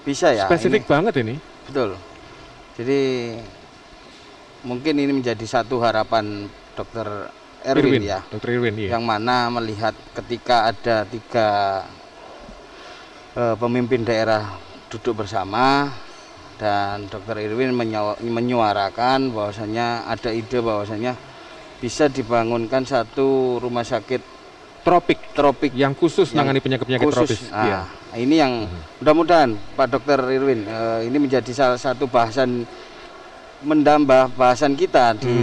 Speaker 3: bisa ya.
Speaker 2: Spesifik banget ini.
Speaker 3: Betul. Jadi mungkin ini menjadi satu harapan Dr. Irwin ya.
Speaker 2: Dr. Irwin, iya.
Speaker 3: Yang mana melihat ketika ada 3 pemimpin daerah duduk bersama dan Dr. Irwin menyuarakan bahwasanya ada ide bahwasanya bisa dibangunkan satu rumah sakit tropik
Speaker 2: yang khusus menangani penyakit-penyakit tropis.
Speaker 3: Nah, ini yang mudah-mudahan Pak Dr. Irwin ini menjadi salah satu bahasan menambah bahasan kita di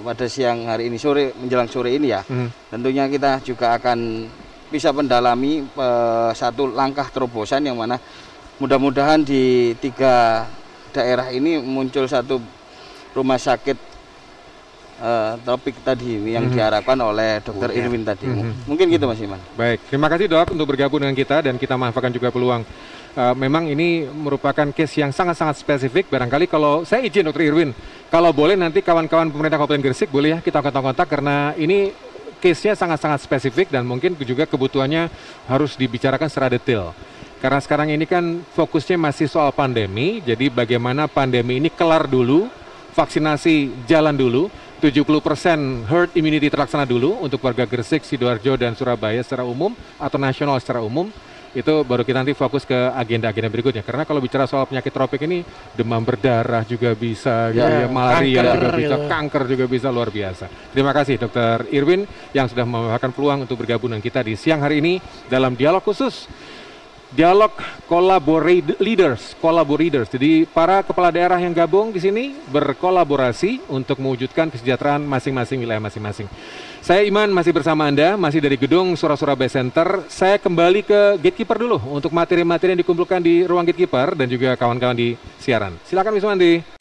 Speaker 3: pada siang hari ini, sore menjelang sore ini ya. Tentunya kita juga akan bisa mendalami satu langkah terobosan yang mana mudah-mudahan di 3 daerah ini muncul satu rumah sakit topik tadi ini yang diharapkan oleh Dr. Irwin tadi. Mungkin gitu Mas Iman.
Speaker 2: Baik, terima kasih dok untuk bergabung dengan kita dan kita manfaatkan juga peluang. Memang ini merupakan case yang sangat-sangat spesifik. Barangkali kalau saya izin Dr. Irwin, kalau boleh nanti kawan-kawan pemerintah Kabupaten Gresik boleh ya kita kontak-kontak karena ini case-nya sangat-sangat spesifik dan mungkin juga kebutuhannya harus dibicarakan secara detail. Karena sekarang ini kan fokusnya masih soal pandemi, jadi bagaimana pandemi ini kelar dulu, vaksinasi jalan dulu, 70% herd immunity terlaksana dulu untuk warga Gresik, Sidoarjo, dan Surabaya secara umum atau nasional secara umum. Itu baru kita nanti fokus ke agenda-agenda berikutnya. Karena kalau bicara soal penyakit tropik ini, demam berdarah juga bisa, malaria juga bisa, kanker juga bisa, luar biasa. Terima kasih Dr. Irwin yang sudah memanfaatkan peluang untuk bergabung dengan kita di siang hari ini dalam dialog khusus. Dialog collaborators. Jadi para kepala daerah yang gabung di sini berkolaborasi untuk mewujudkan kesejahteraan masing-masing wilayah masing-masing. Saya Iman masih bersama Anda, masih dari gedung Surabaya Center. Saya kembali ke gatekeeper dulu untuk materi-materi yang dikumpulkan di ruang gatekeeper dan juga kawan-kawan di siaran. Silakan Wiswanti.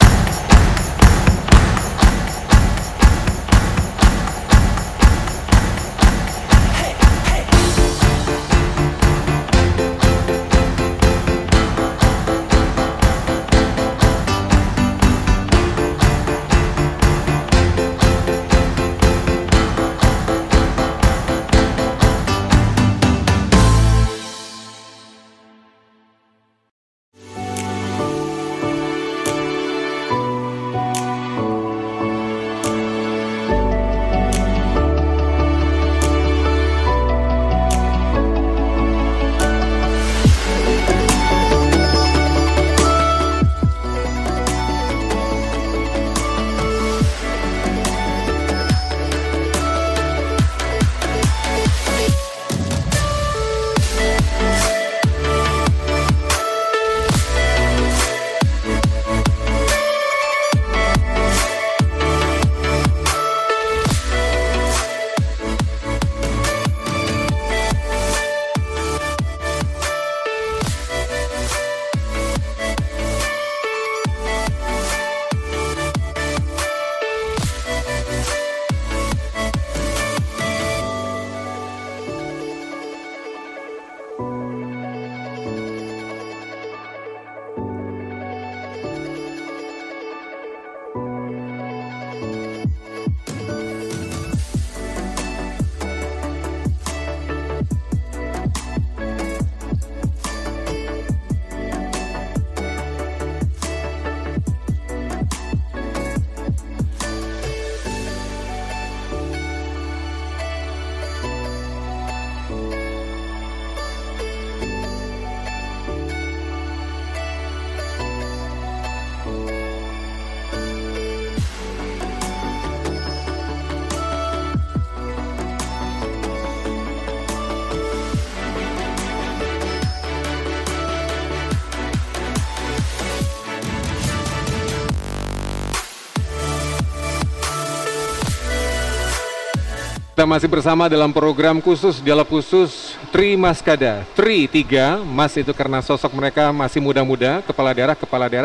Speaker 2: Kita masih bersama dalam program khusus, dialog khusus Tri Maskada. Tri 3, Mas itu karena sosok mereka masih muda-muda, kepala daerah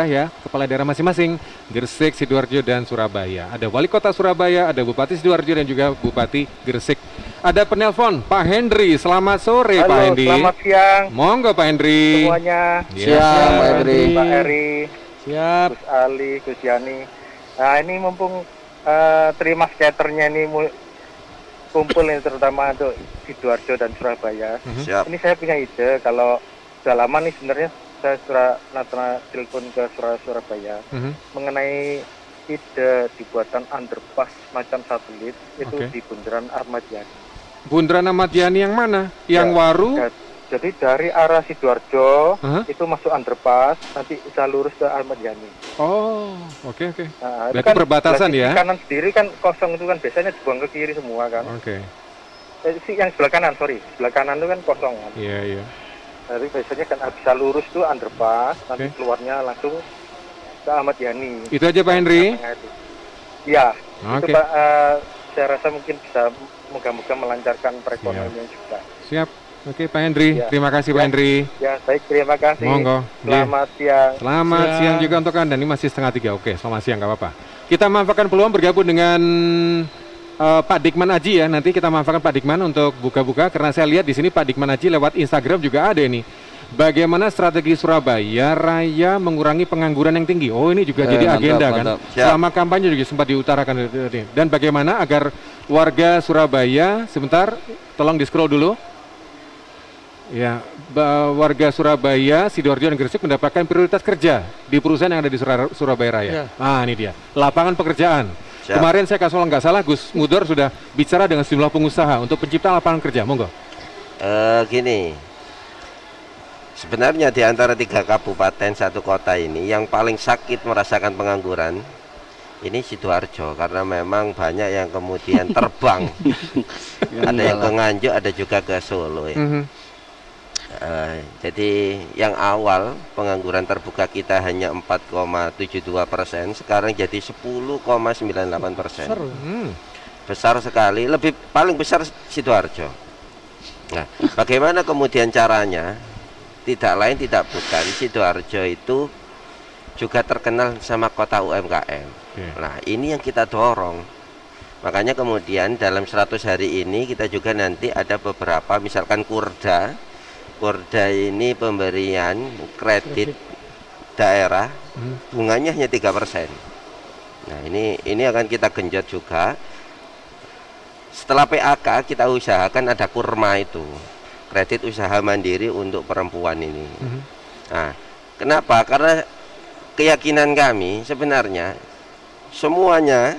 Speaker 2: ya, kepala daerah masing-masing, Gresik, Sidoarjo, dan Surabaya. Ada Wali Kota Surabaya, ada Bupati Sidoarjo, dan juga Bupati Gresik. Ada penelpon, Pak Hendri. Selamat sore.
Speaker 12: Halo,
Speaker 2: Pak Hendri.
Speaker 12: Selamat siang.
Speaker 2: Monggo Pak Hendri.
Speaker 12: Semuanya.
Speaker 2: Siap, Pak Hendri.
Speaker 12: Pak Eri.
Speaker 2: Siap.
Speaker 12: Gus Ali, Gus Yani. Nah ini mumpung Tri Mascadernya ini kumpul ini terutama untuk Sidoarjo dan Surabaya.
Speaker 4: Siap.
Speaker 12: Ini saya punya ide kalau sudah lama nih sebenarnya saya sudah telepon ke Surabaya mengenai ide dibuatan underpass macam satelit itu di Bundaran Ahmad Yani.
Speaker 2: Bundaran Ahmad Yani yang mana? Yang Waru?
Speaker 12: Jadi dari arah Sidoarjo itu masuk underpass, nanti bisa lurus ke Ahmad Yani.
Speaker 2: Oh, oke.
Speaker 12: Nah,
Speaker 2: berarti kan perbatasan ya?
Speaker 12: Kanan sendiri kan kosong itu kan biasanya dibuang ke kiri semua kan.
Speaker 2: Oke.
Speaker 12: Yang sebelah kanan, sebelah kanan itu kan kosong kan.
Speaker 2: Iya.
Speaker 12: Jadi biasanya kan bisa lurus tuh underpass, nanti keluarnya langsung ke Ahmad Yani.
Speaker 2: Itu aja Pak Hendri?
Speaker 12: Iya.
Speaker 2: Oke.
Speaker 12: Itu Pak, saya rasa mungkin bisa moga-moga melancarkan perekonomian juga.
Speaker 2: Siap. Oke Pak Hendri, terima kasih Pak Hendri.
Speaker 12: Ya, baik, terima kasih.
Speaker 2: Monggo.
Speaker 12: Selamat siang.
Speaker 2: Selamat siang juga untuk Anda. Ini masih 2:30. Oke, selamat siang, nggak apa-apa. Kita manfaatkan peluang bergabung dengan Pak Dikman Aji ya. Nanti kita manfaatkan Pak Dikman untuk buka-buka karena saya lihat di sini Pak Dikman Aji lewat Instagram juga ada ini. Bagaimana strategi Surabaya Raya mengurangi pengangguran yang tinggi? Oh, ini juga jadi agenda kan. Selama kampanye juga sempat diutarakan. Dan bagaimana agar warga Surabaya, sebentar, tolong di-scroll dulu. Ya, warga Surabaya, Sidoarjo, dan Gresik mendapatkan prioritas kerja di perusahaan yang ada di Surabaya Raya. Nah, ini dia, lapangan pekerjaan. Kemarin saya kalau nggak salah Gus Mudor sudah bicara dengan sejumlah pengusaha untuk penciptaan lapangan kerja. Monggo.
Speaker 4: Gini, sebenarnya di antara 3 kabupaten 1 kota ini yang paling sakit merasakan pengangguran ini Sidoarjo, karena memang banyak yang kemudian terbang. Ada yang ke Nganjuk, ada juga ke Solo ya. Jadi yang awal pengangguran terbuka kita hanya 4,72%, sekarang jadi 10,98%. Besar sekali, paling besar Sidoarjo. Nah, bagaimana kemudian caranya? Tidak lain tidak bukan, Sidoarjo itu juga terkenal sama kota UMKM. Nah, ini yang kita dorong. Makanya kemudian dalam 100 hari ini kita juga nanti ada beberapa, misalkan Kurda ini pemberian kredit daerah, bunganya hanya 3%. Nah, ini akan kita genjot juga. Setelah PAK kita usahakan ada kurma itu, kredit usaha mandiri untuk perempuan ini. Nah, kenapa? Karena keyakinan kami sebenarnya semuanya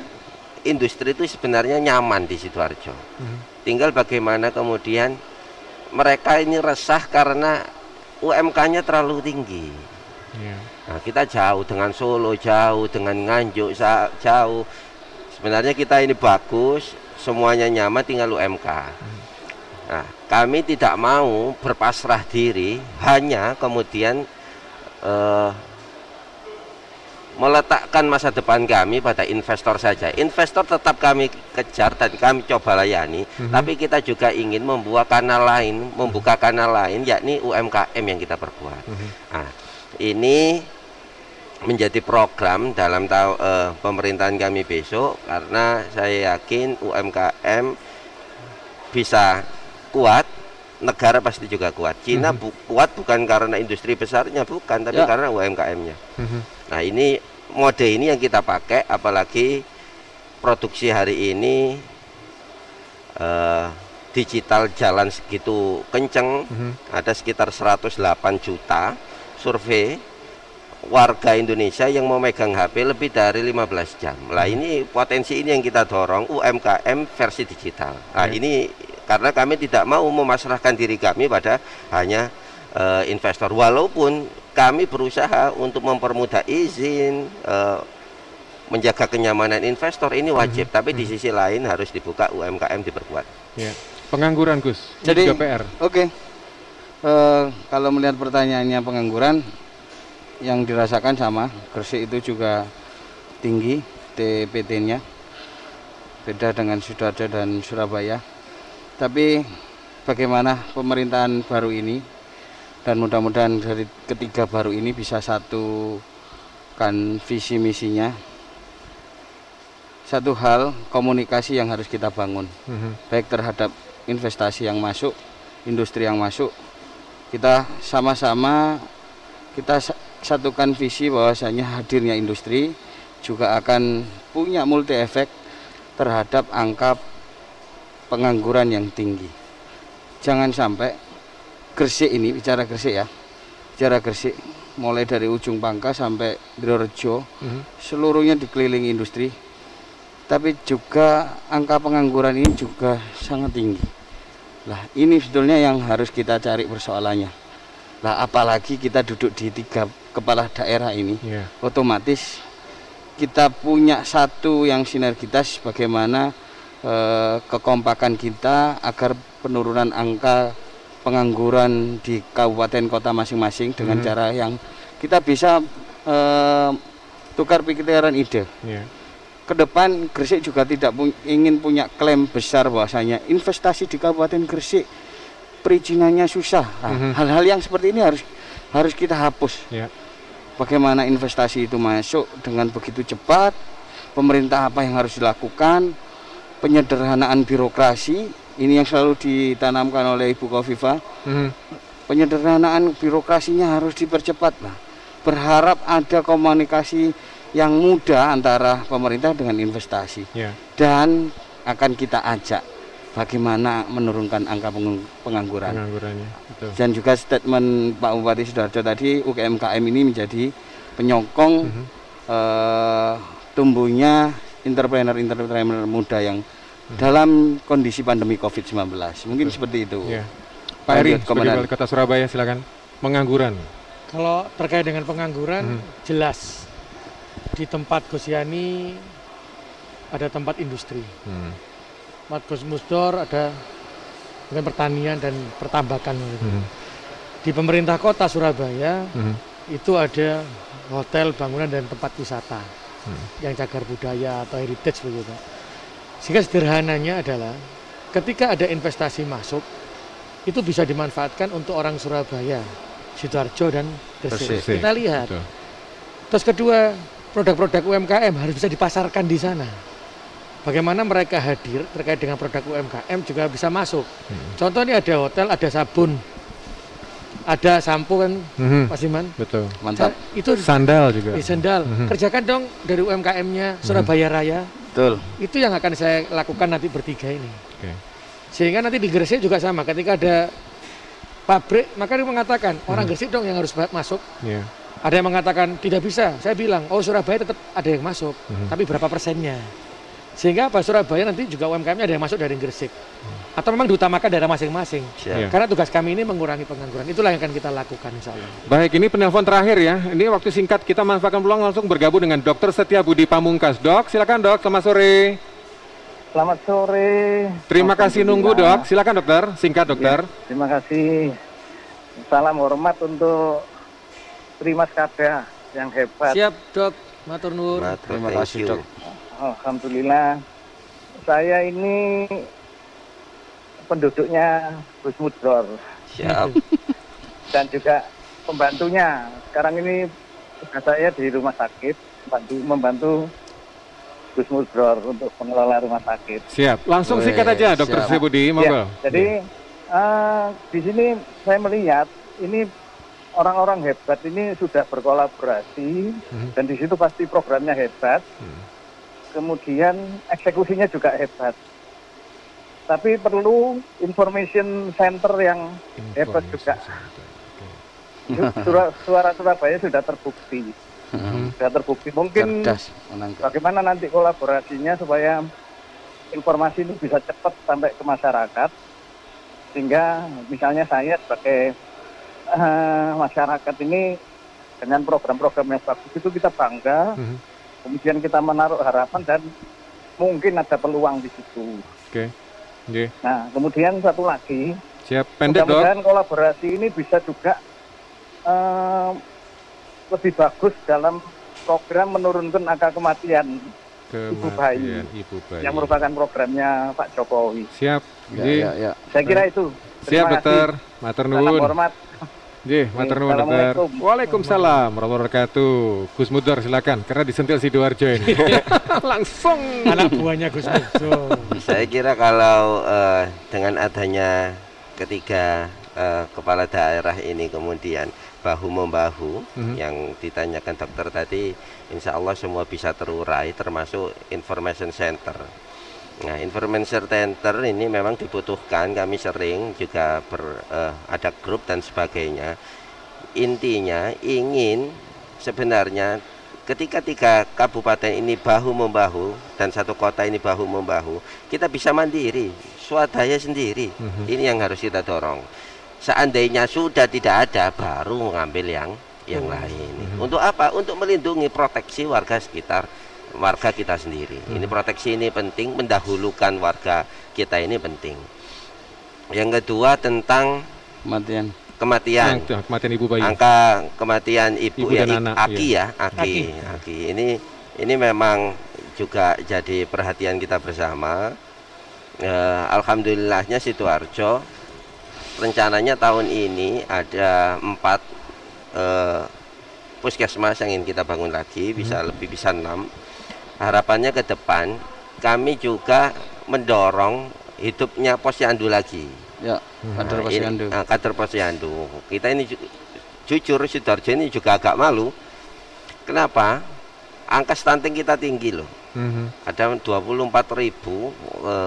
Speaker 4: industri itu sebenarnya nyaman di Sidoarjo. Tinggal bagaimana kemudian mereka ini resah karena UMK-nya terlalu tinggi. Nah, kita jauh dengan Solo, jauh dengan Nganjuk, jauh. Sebenarnya kita ini bagus, semuanya nyaman, tinggal UMK. Nah, kami tidak mau berpasrah diri, hanya kemudian meletakkan masa depan kami pada investor saja. Investor tetap kami kejar dan kami coba layani, tapi kita juga ingin membuka kanal lain, yakni UMKM yang kita perkuat. Nah, ini menjadi program dalam pemerintahan kami besok, karena saya yakin UMKM bisa kuat, negara pasti juga kuat. Cina kuat bukan karena industri besarnya, bukan, tapi karena UMKM-nya. Nah, ini mode ini yang kita pakai, apalagi produksi hari ini digital jalan segitu kenceng, ada sekitar 108 juta survei warga Indonesia yang memegang HP lebih dari 15 jam. Lah, ini potensi ini yang kita dorong, UMKM versi digital. Nah, ini karena kami tidak mau memasrahkan diri kami pada hanya investor, walaupun kami berusaha untuk mempermudah izin, menjaga kenyamanan investor, ini wajib. Tapi di sisi lain harus dibuka, UMKM diperkuat.
Speaker 2: Pengangguran, Gus,
Speaker 3: jadi
Speaker 2: juga PR.
Speaker 3: Kalau melihat pertanyaannya pengangguran, yang dirasakan sama, Gresik itu juga tinggi TPT-nya. beda dengan Sidoarjo dan Surabaya. Tapi bagaimana pemerintahan baru ini, dan mudah-mudahan dari ketiga baru ini bisa satukan visi misinya. Satu hal, komunikasi yang harus kita bangun, baik terhadap investasi yang masuk, industri yang masuk. Kita sama-sama kita satukan visi bahwasanya hadirnya industri juga akan punya multi efek terhadap angka pengangguran yang tinggi. Jangan sampai Gresik ini, bicara Gresik ya, bicara Gresik mulai dari ujung Pangkas sampai Brorejo, seluruhnya dikelilingi industri, tapi juga angka pengangguran ini juga sangat tinggi. Lah ini sebetulnya yang harus kita cari persoalannya. Lah apalagi kita duduk di 3 kepala daerah ini, otomatis kita punya satu yang sinergitas bagaimana kekompakan kita agar penurunan angka pengangguran di kabupaten kota masing-masing dengan cara yang kita bisa tukar pikiran ide. Ke depan Gresik juga tidak ingin punya klaim besar bahwasanya investasi di Kabupaten Gresik perizinannya susah. Hal-hal yang seperti ini harus kita hapus. Bagaimana investasi itu masuk dengan begitu cepat, pemerintah apa yang harus dilakukan, penyederhanaan birokrasi, ini yang selalu ditanamkan oleh Ibu Kofifa. Penyederhanaan birokrasinya harus dipercepat lah. Berharap ada komunikasi yang mudah antara pemerintah dengan investasi. Dan akan kita ajak bagaimana menurunkan angka pengangguran. Betul. Dan juga statement Pak Bupati Sidoarjo tadi, UMKM ini menjadi penyokong tumbuhnya entrepreneur muda yang dalam kondisi pandemi COVID-19. Mungkin seperti itu.
Speaker 2: Pak Eri, sebagai Wali Kota Surabaya, silakan. Pengangguran.
Speaker 5: Kalau terkait dengan pengangguran, jelas di tempat Gus Yani ada tempat industri. Tempat Gus Musdor ada dengan pertanian dan pertambakan. Di pemerintah kota Surabaya itu ada hotel, bangunan dan tempat wisata yang cagar budaya atau heritage begitu. Sehingga sederhananya adalah ketika ada investasi masuk, itu bisa dimanfaatkan untuk orang Surabaya, Sidoarjo dan Gresik. Kita lihat. Betul. Terus kedua, produk-produk UMKM harus bisa dipasarkan di sana. Bagaimana mereka hadir terkait dengan produk UMKM juga bisa masuk. Contohnya ada hotel, ada sabun, ada sampo kan, Mas Iman.
Speaker 2: Betul.
Speaker 3: Mantap.
Speaker 2: Itu sandal juga.
Speaker 5: Sandal. Kerjakan dong dari UMKM-nya Surabaya Raya.
Speaker 3: Betul.
Speaker 5: Itu yang akan saya lakukan nanti bertiga ini. Sehingga nanti di Gresik juga sama. Ketika ada pabrik, maka dia mengatakan orang Gresik dong yang harus masuk. Ada yang mengatakan tidak bisa. Saya bilang, oh Surabaya tetap ada yang masuk, tapi berapa persennya? Sehingga apa, Surabaya nanti juga UMKM-nya ada yang masuk dari Gresik. Atau memang diutamakan daerah masing-masing. Karena tugas kami ini mengurangi pengangguran. Itulah yang akan kita lakukan insya Allah.
Speaker 2: Baik, ini penelpon terakhir ya. Ini waktu singkat, kita manfaatkan peluang langsung bergabung dengan Dr. Setiabudi Pamungkas. Dok, silakan dok, selamat sore.
Speaker 1: Selamat sore.
Speaker 2: Terima kasih nunggu dok. Silakan dokter, singkat dokter.
Speaker 1: Terima kasih. Salam hormat untuk Trimas Kada yang hebat.
Speaker 5: Siap dok, matur nuwun.
Speaker 3: Terima kasih dok.
Speaker 1: Alhamdulillah. Saya ini penduduknya Gus Musdor.
Speaker 4: Siap.
Speaker 1: Dan juga pembantunya. Sekarang ini tugas saya di rumah sakit, membantu Gus Musdor untuk pengelola rumah sakit.
Speaker 2: Siap. Langsung singkat aja, Dr. Setiabudi.
Speaker 1: Ya, jadi di sini saya melihat ini orang-orang hebat ini sudah berkolaborasi dan di situ pasti programnya hebat. Kemudian eksekusinya juga hebat. Tapi perlu information center yang hebat juga. Suara Surabaya sudah terbukti. Sudah terbukti. Mungkin bagaimana nanti kolaborasinya supaya informasi ini bisa cepat sampai ke masyarakat. Sehingga misalnya saya sebagai masyarakat ini dengan program-program yang bagus itu kita bangga. Kemudian kita menaruh harapan dan mungkin ada peluang di situ. Nah, kemudian satu lagi, mudah-mudahan kolaborasi ini bisa juga lebih bagus dalam program menurunkan angka kematian
Speaker 12: Ibu Bayi, yang merupakan programnya Pak Jokowi.
Speaker 2: Siap.
Speaker 12: Ya. Saya kira itu.
Speaker 2: Siap, Dokter. Matur nuwun.
Speaker 12: Salam hormat.
Speaker 2: Matur nuwun, Dokter. Waalaikumsalam warahmatullahi wabarakatuh. Gus Mudor silakan, karena disentil Sidoarjo ini. Langsung
Speaker 5: anak buahnya Gus Mudor.
Speaker 4: Saya kira kalau dengan adanya ketiga kepala daerah ini kemudian bahu-membahu yang ditanyakan dokter tadi, insya Allah semua bisa terurai, termasuk information center. Nah, information center ini memang dibutuhkan, kami sering juga ada grup dan sebagainya. Intinya ingin sebenarnya ketika tiga kabupaten ini bahu-membahu dan satu kota ini bahu-membahu, kita bisa mandiri, swadaya sendiri. Ini yang harus kita dorong. Seandainya sudah tidak ada, baru mengambil yang lain. Untuk apa? Untuk melindungi, proteksi warga sekitar, warga kita sendiri. Ini proteksi ini penting, mendahulukan warga kita ini penting. Yang kedua tentang kematian
Speaker 3: ibu bayi.
Speaker 4: Angka kematian ibu ya,
Speaker 3: dan anak,
Speaker 4: Aki. Ini memang juga jadi perhatian kita bersama. Alhamdulillahnya Sidoarjo rencananya tahun ini ada 4 puskesmas yang ingin kita bangun lagi, bisa lebih, bisa 6. Harapannya ke depan kami juga mendorong hidupnya posyandu lagi.
Speaker 3: Ya, kader posyandu.
Speaker 4: Kader posyandu. Kita ini jujur Sidoarjo ini juga agak malu. Kenapa? Angka stunting kita tinggi loh. Ada 24.000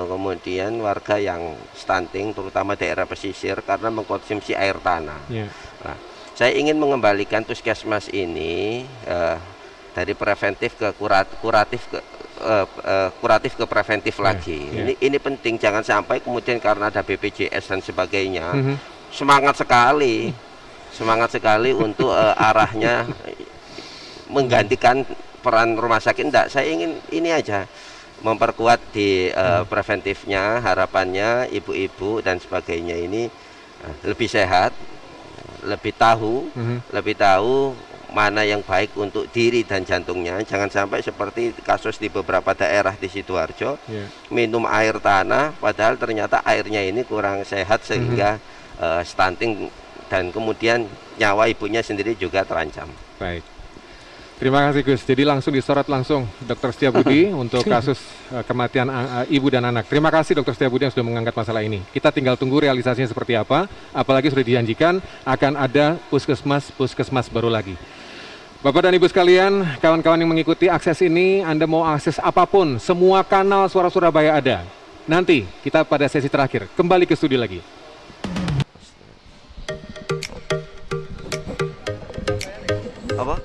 Speaker 4: kemudian warga yang stunting, terutama daerah pesisir karena mengkonsumsi air tanah. Nah, saya ingin mengembalikan puskesmas ini dari preventif ke kuratif ke preventif lagi. Ini penting, jangan sampai kemudian karena ada BPJS dan sebagainya semangat sekali untuk arahnya menggantikan peran rumah sakit. Enggak, saya ingin ini aja memperkuat di preventifnya. Harapannya ibu-ibu dan sebagainya ini lebih sehat, lebih tahu mana yang baik untuk diri dan jantungnya. Jangan sampai seperti kasus di beberapa daerah di Sidoarjo, minum air tanah padahal ternyata airnya ini kurang sehat sehingga stunting dan kemudian nyawa ibunya sendiri juga terancam.
Speaker 2: Baik. Terima kasih Gus. Jadi langsung disorot langsung Dr. Setiabudi untuk kasus kematian ibu dan anak. Terima kasih Dr. Setiabudi yang sudah mengangkat masalah ini. Kita tinggal tunggu realisasinya seperti apa. Apalagi sudah dijanjikan akan ada puskesmas baru lagi. Bapak dan Ibu sekalian, kawan-kawan yang mengikuti akses ini, Anda mau akses apapun, semua kanal Suara Surabaya ada. Nanti kita pada sesi terakhir kembali ke studio lagi.
Speaker 4: Apa?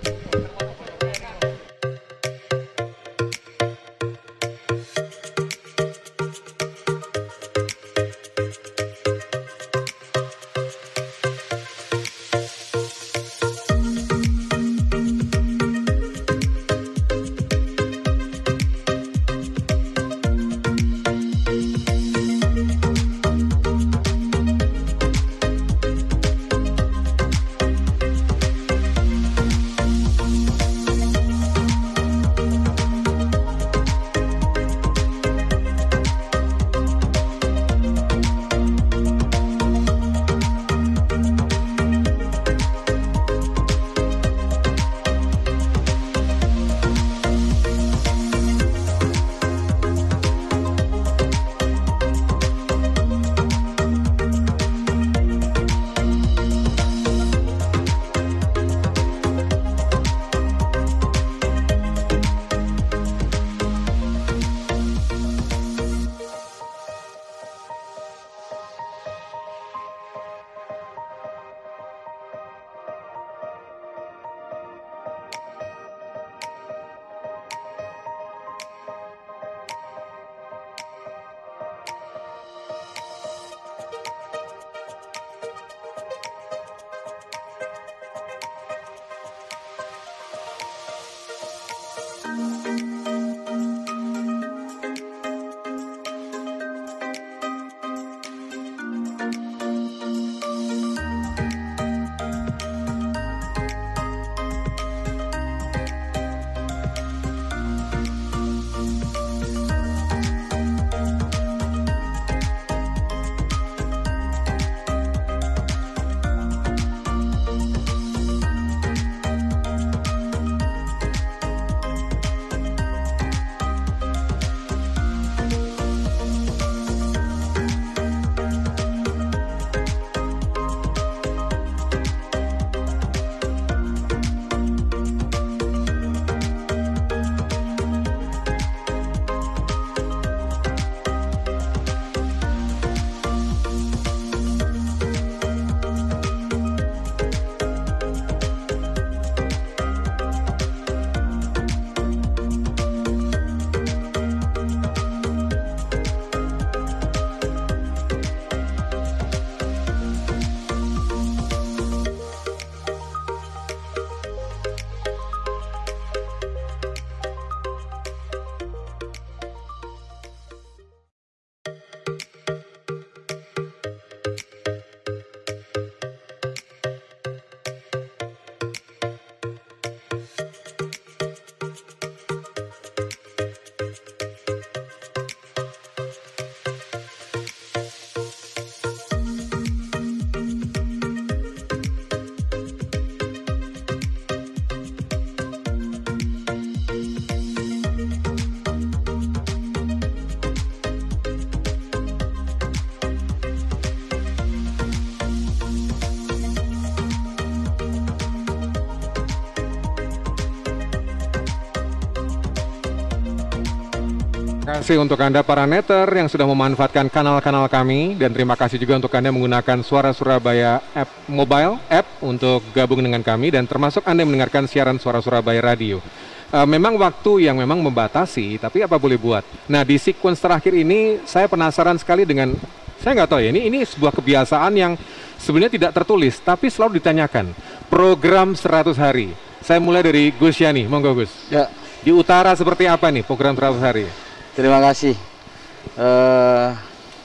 Speaker 2: kasih untuk Anda para netter yang sudah memanfaatkan kanal-kanal kami, dan terima kasih juga untuk Anda menggunakan Suara Surabaya app mobile app untuk gabung dengan kami, dan termasuk Anda yang mendengarkan siaran Suara Surabaya Radio. Memang waktu yang memang membatasi, tapi apa boleh buat. Nah, di sequence terakhir ini saya penasaran sekali dengan, saya nggak tahu ya, ini sebuah kebiasaan yang sebenarnya tidak tertulis, tapi selalu ditanyakan. Program 100 hari. Saya mulai dari Gus Yani, monggo Gus.
Speaker 3: Ya.
Speaker 2: Di utara seperti apa nih program 100 hari?
Speaker 3: Terima kasih.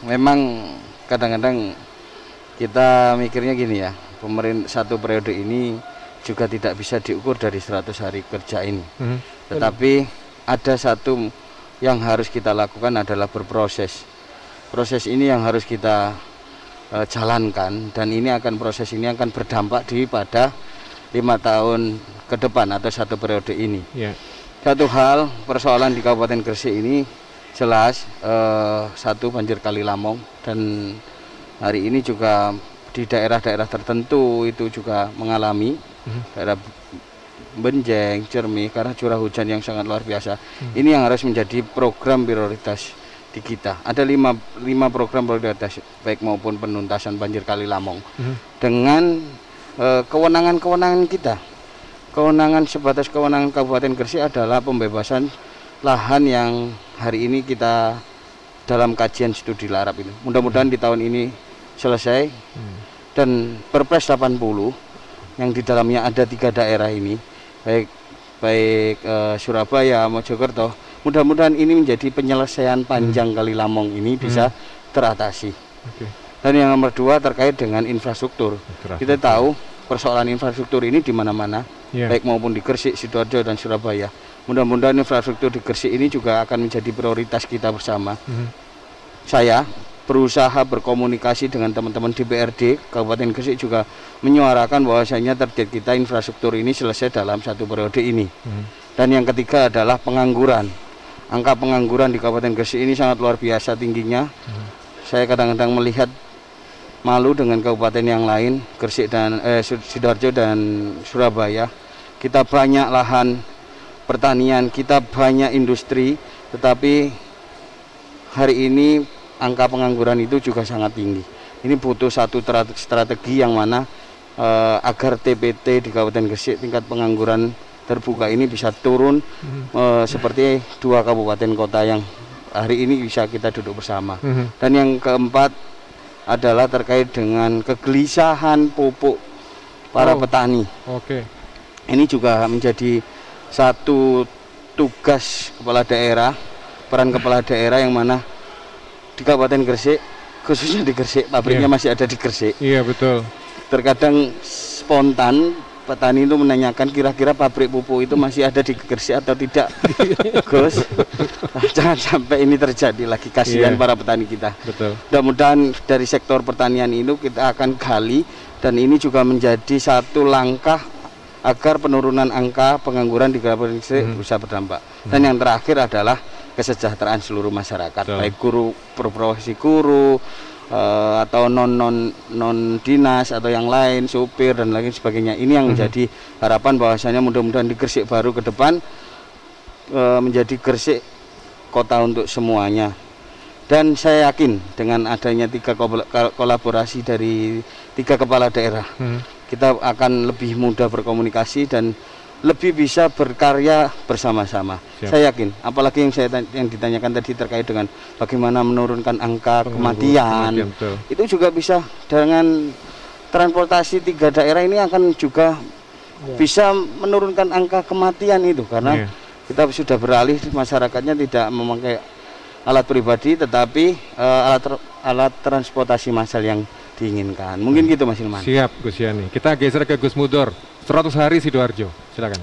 Speaker 3: Memang kadang-kadang kita mikirnya gini ya, satu periode ini juga tidak bisa diukur dari 100 hari kerja ini. Tetapi ada satu yang harus kita lakukan adalah berproses. Proses ini yang harus kita jalankan, dan proses ini akan berdampak pada 5 tahun ke depan atau satu periode ini. Satu hal persoalan di Kabupaten Gresik ini jelas satu banjir Kali Lamong, dan hari ini juga di daerah-daerah tertentu itu juga mengalami daerah Benjeng, Cermi karena curah hujan yang sangat luar biasa. Ini yang harus menjadi program prioritas di kita. Ada 5 program prioritas baik maupun penuntasan banjir Kali Lamong dengan kewenangan kita. Kewenangan sebatas kewenangan Kabupaten Gresik adalah pembebasan lahan yang hari ini kita dalam kajian studi larap ini. Mudah-mudahan di tahun ini selesai, dan Perpres 80 yang di dalamnya ada 3 daerah ini, baik Surabaya, Mojokerto, mudah-mudahan ini menjadi penyelesaian panjang Kali Lamong ini bisa teratasi. Dan yang nomor 2 terkait dengan infrastruktur. Kita tahu persoalan infrastruktur ini di mana-mana, baik maupun di Gresik, Sidoarjo, dan Surabaya. Mudah-mudahan infrastruktur di Gresik ini juga akan menjadi prioritas kita bersama. Saya berusaha berkomunikasi dengan teman-teman DPRD Kabupaten Gresik juga menyuarakan bahwasanya target kita infrastruktur ini selesai dalam satu periode ini. Dan yang ketiga adalah pengangguran. Angka pengangguran di Kabupaten Gresik ini sangat luar biasa tingginya. Saya kadang-kadang melihat malu dengan kabupaten yang lain, Gresik dan Sidoarjo dan Surabaya. Kita banyak lahan pertanian, kita banyak industri, tetapi hari ini angka pengangguran itu juga sangat tinggi. Ini butuh satu strategi yang mana agar TPT di Kabupaten Gresik tingkat pengangguran terbuka ini bisa turun seperti 2 kabupaten kota yang hari ini bisa kita duduk bersama. Dan yang keempat adalah terkait dengan kegelisahan pupuk para petani. Ini juga menjadi satu tugas kepala daerah, peran kepala daerah yang mana di Kabupaten Gresik, khususnya di Gresik, pabriknya masih ada di Gresik.
Speaker 2: Iya, betul.
Speaker 3: Terkadang spontan petani itu menanyakan kira-kira pabrik pupuk itu masih ada di Gresik atau tidak. Gus, jangan sampai ini terjadi lagi, kasihan para petani kita. Mudah-mudahan dari sektor pertanian ini kita akan gali, dan ini juga menjadi satu langkah agar penurunan angka pengangguran di Kabupaten Gresik bisa berdampak. Dan yang terakhir adalah kesejahteraan seluruh masyarakat, baik guru, profesi guru, atau non dinas atau yang lain, supir dan lain sebagainya. Ini yang menjadi harapan bahwasanya mudah-mudahan di Gresik baru ke depan menjadi Gresik kota untuk semuanya. Dan saya yakin dengan adanya 3 kolaborasi dari 3 kepala daerah, kita akan lebih mudah berkomunikasi dan lebih bisa berkarya bersama-sama. Saya yakin, apalagi yang ditanyakan tadi terkait dengan bagaimana menurunkan angka kematian, itu juga bisa dengan transportasi 3 daerah ini akan juga bisa menurunkan angka kematian itu, karena kita sudah beralih, masyarakatnya tidak memakai alat pribadi tetapi alat transportasi massal yang diinginkan. Mungkin gitu Mas Ilman.
Speaker 2: Siap Gus Yani. Kita geser ke Gus Mudor. 100 hari Sidoarjo, silakan.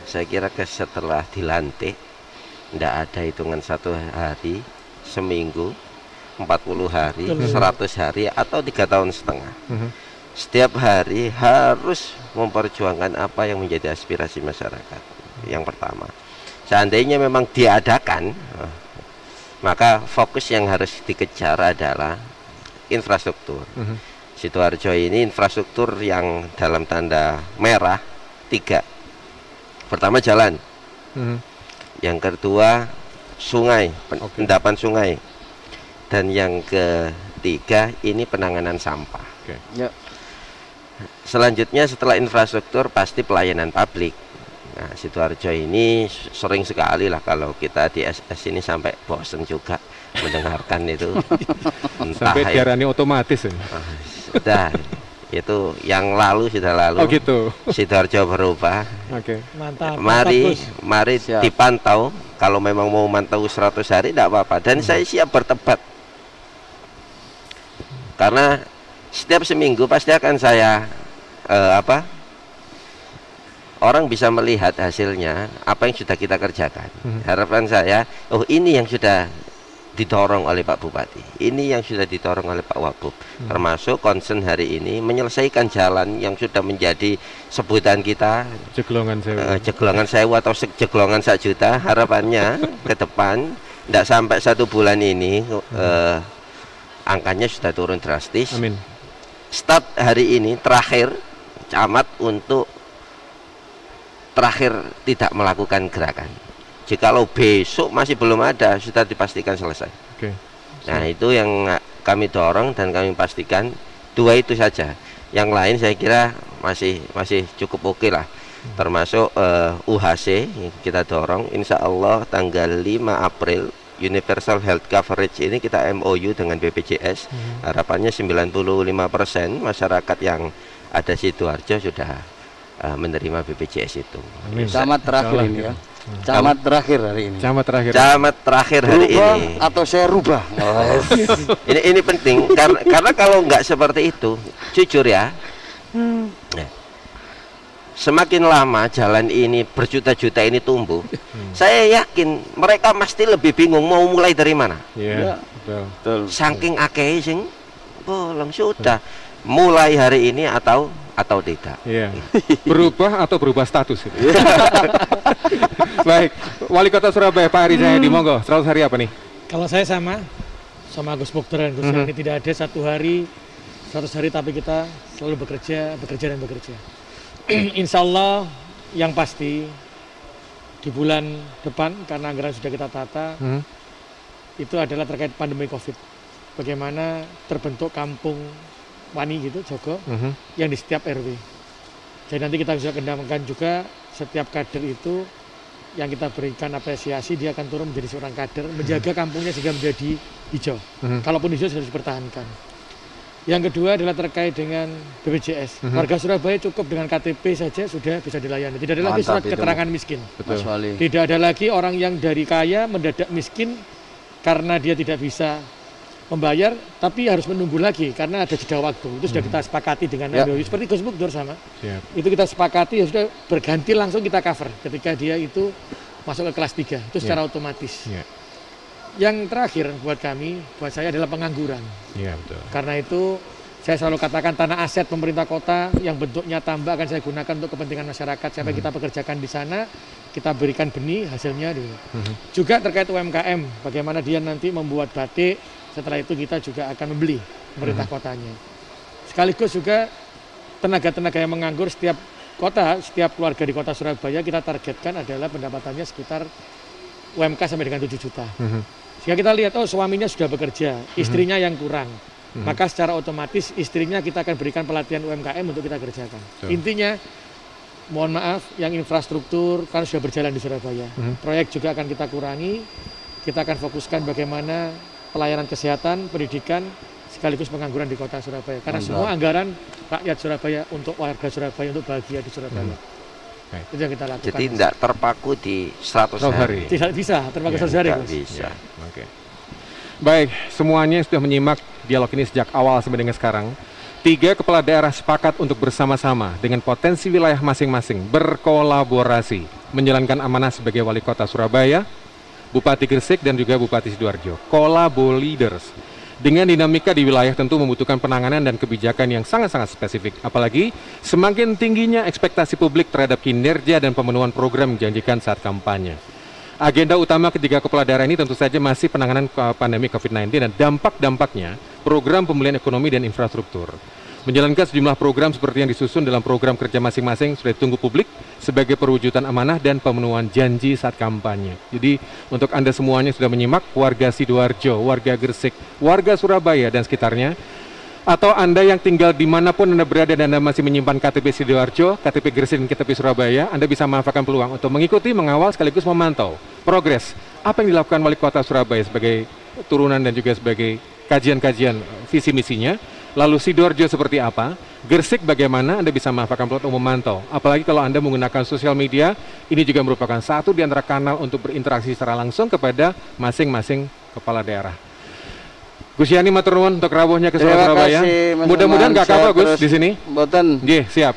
Speaker 4: Saya kira setelah dilantik tidak ada hitungan 1 hari, seminggu, 40 hari, 100 hari atau 3,5 tahun. Setiap hari harus memperjuangkan apa yang menjadi aspirasi masyarakat. Yang pertama, seandainya memang diadakan, maka fokus yang harus dikejar adalah infrastruktur. Sidoarjo ini infrastruktur yang dalam tanda merah 3. Pertama jalan, yang kedua sungai, endapan sungai. Dan yang ketiga ini penanganan sampah.
Speaker 3: Ya.
Speaker 4: Selanjutnya setelah infrastruktur pasti pelayanan publik. Nah, Sidoarjo ini sering sekali lah kalau kita di SS ini sampai bosen juga mendengarkan itu.
Speaker 2: Sampai diarani otomatis ya.
Speaker 4: Sudah, itu yang lalu sudah lalu.
Speaker 2: Oh gitu.
Speaker 4: Sidoarjo berubah.
Speaker 2: Oke.
Speaker 5: Mantap.
Speaker 4: Mari
Speaker 3: Siap.
Speaker 4: dipantau. Kalau memang mau mantau 100 hari tidak apa-apa. Dan saya siap berdebat. Karena setiap seminggu pasti akan saya orang bisa melihat hasilnya apa yang sudah kita kerjakan. Harapan saya, oh ini yang sudah didorong oleh Pak Bupati, ini yang sudah didorong oleh Pak Wagub, termasuk concern hari ini menyelesaikan jalan yang sudah menjadi sebutan kita jeglongan sewu atau jeglongan 1 juta. Harapannya ke depan tidak sampai 1 bulan ini angkanya sudah turun drastis.
Speaker 2: Amin.
Speaker 4: Start hari ini terakhir camat untuk terakhir tidak melakukan gerakan. Jikalau besok masih belum ada, sudah dipastikan selesai. Nah, itu yang kami dorong dan kami pastikan 2 itu saja. Yang lain saya kira masih cukup oke lah. Termasuk UHC kita dorong, insya Allah tanggal 5 April Universal Health Coverage ini kita MOU dengan BPJS. Harapannya 95% masyarakat yang ada Sidoarjo sudah menerima BPJS itu.
Speaker 3: Camat terakhir ini ya. Camat terakhir hari ini.
Speaker 2: Camat
Speaker 4: terakhir hari
Speaker 3: rubah
Speaker 4: ini.
Speaker 3: Atau saya rubah.
Speaker 4: ini penting karena kalau nggak seperti itu, jujur ya. Semakin lama jalan ini berjuta-juta ini tumbuh, saya yakin mereka pasti lebih bingung mau mulai dari mana.
Speaker 2: Betul.
Speaker 4: Saking akeh sing bolong sudah mulai hari ini atau tidak.
Speaker 2: Berubah atau berubah status. Baik, Wali Kota Surabaya Pak Ari Cahyadi, monggo. 100 hari apa nih?
Speaker 5: Kalau saya sama Gus Muktur dan Gus Yani, tidak ada 1 hari 100 hari tapi kita selalu bekerja. Insya Allah yang pasti di bulan depan karena anggaran sudah kita tata itu adalah terkait pandemi COVID. Bagaimana terbentuk kampung Wani gitu, Jogo, yang di setiap RW. Jadi nanti kita bisa kendamakan juga setiap kader itu yang kita berikan apresiasi, dia akan turun menjadi seorang kader, menjaga kampungnya sehingga menjadi hijau. Kalaupun hijau harus dipertahankan. Yang kedua adalah terkait dengan BPJS. Warga Surabaya cukup dengan KTP saja sudah bisa dilayani. Tidak ada lagi surat keterangan miskin. Tidak ada lagi orang yang dari kaya mendadak miskin karena dia tidak bisa membayar, tapi harus menunggu lagi karena ada jeda waktu. Itu sudah kita sepakati dengan MOU. Seperti Gus Muktur sama. Itu kita sepakati, ya sudah berganti langsung kita cover ketika dia itu masuk ke kelas 3. Itu secara otomatis. Yang terakhir buat saya adalah pengangguran.
Speaker 2: Betul.
Speaker 5: Karena itu saya selalu katakan tanah aset pemerintah kota yang bentuknya tambah akan saya gunakan untuk kepentingan masyarakat. Siapa kita pekerjakan di sana, kita berikan benih hasilnya. Juga terkait UMKM, bagaimana dia nanti membuat batik. Setelah itu kita juga akan membeli pemerintah kotanya. Sekaligus juga tenaga-tenaga yang menganggur setiap keluarga di kota Surabaya kita targetkan adalah pendapatannya sekitar UMK sampai dengan 7 juta. Sehingga kita lihat, suaminya sudah bekerja, istrinya yang kurang. Maka secara otomatis istrinya kita akan berikan pelatihan UMKM untuk kita kerjakan. Intinya, mohon maaf, yang infrastruktur kan sudah berjalan di Surabaya. Proyek juga akan kita kurangi, kita akan fokuskan bagaimana pelayanan kesehatan, pendidikan, sekaligus pengangguran di kota Surabaya. Karena semua anggaran rakyat Surabaya untuk warga Surabaya, untuk bahagia di Surabaya. Itu yang kita lakukan.
Speaker 4: Jadi tidak terpaku di 100 hari.
Speaker 5: Tidak bisa terpaku 100 hari.
Speaker 4: Tidak bisa.
Speaker 2: Baik, semuanya sudah menyimak dialog ini sejak awal sampai dengan sekarang. 3 kepala daerah sepakat untuk bersama-sama dengan potensi wilayah masing-masing berkolaborasi menjalankan amanah sebagai Wali Kota Surabaya, Bupati Gresik dan juga Bupati Sidoarjo. Kolabo leaders. Dengan dinamika di wilayah tentu membutuhkan penanganan dan kebijakan yang sangat-sangat spesifik. Apalagi semakin tingginya ekspektasi publik terhadap kinerja dan pemenuhan program yang dijanjikan saat kampanye. Agenda utama ketiga kepala daerah ini tentu saja masih penanganan pandemi COVID-19 dan dampak-dampaknya program pemulihan ekonomi dan infrastruktur. menjalankan sejumlah program seperti yang disusun dalam program kerja masing-masing sudah ditunggu publik sebagai perwujudan amanah dan pemenuhan janji saat kampanye. Jadi untuk Anda semuanya sudah menyimak, warga Sidoarjo, warga Gresik, warga Surabaya dan sekitarnya, atau Anda yang tinggal dimanapun Anda berada dan Anda masih menyimpan KTP Sidoarjo, KTP Gresik dan KTP Surabaya, Anda bisa memanfaatkan peluang untuk mengikuti, mengawal sekaligus memantau progres apa yang dilakukan Wali Kota Surabaya sebagai turunan dan juga sebagai kajian-kajian visi misinya. Lalu Sidoarjo seperti apa, Gresik bagaimana, Anda bisa memanfaatkan peluang untuk memantau. Apalagi kalau Anda menggunakan sosial media, ini juga merupakan satu di antara kanal untuk berinteraksi secara langsung kepada masing-masing kepala daerah. Gus Yani matur nuwun untuk rawuhnya ke Surabaya. Mudah-mudahan gak apa Gus di sini.
Speaker 3: Mboten.
Speaker 2: Nggih, siap.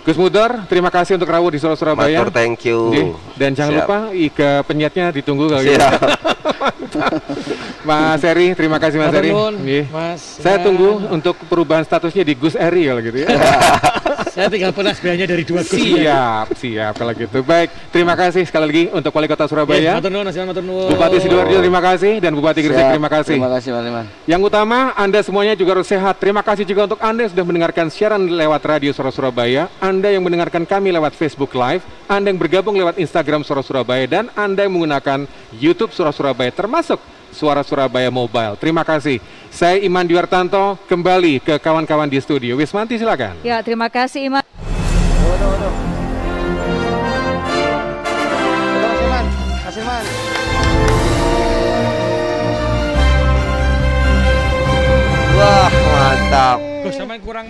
Speaker 2: Gus Mudar, terima kasih untuk rawuh di Surabaya.
Speaker 4: Matur, thank you.
Speaker 2: Nggih. Dan jangan lupa iga penyetnya ditunggu kalau gitu. Mas Eri, terima kasih Mas Eri.
Speaker 5: Mas.
Speaker 2: Saya tunggu untuk perubahan statusnya di Gus Eri kalau gitu ya.
Speaker 5: Saya tinggal penas biayanya dari 2 Gus.
Speaker 2: Siap kalau gitu. Baik, terima kasih sekali lagi untuk Wali Kota Surabaya.
Speaker 5: Matur nuwun.
Speaker 2: Bupati Sidoarjo terima kasih dan Bupati Gresik terima kasih.
Speaker 3: Terima kasih Mas Iman.
Speaker 2: Yang utama Anda semuanya juga harus sehat. Terima kasih juga untuk Anda yang sudah mendengarkan siaran lewat radio Suara Surabaya, Anda yang mendengarkan kami lewat Facebook Live, Anda yang bergabung lewat Instagram Suara Surabaya, dan Anda yang menggunakan YouTube Suara Surabaya termasuk Suara Surabaya Mobile. Terima kasih. Saya Iman Dwiartanto, kembali ke kawan-kawan di studio. Wismanti silakan.
Speaker 18: Ya, terima kasih Iman.
Speaker 4: Wah, mantap.
Speaker 5: Gus, sampean kurang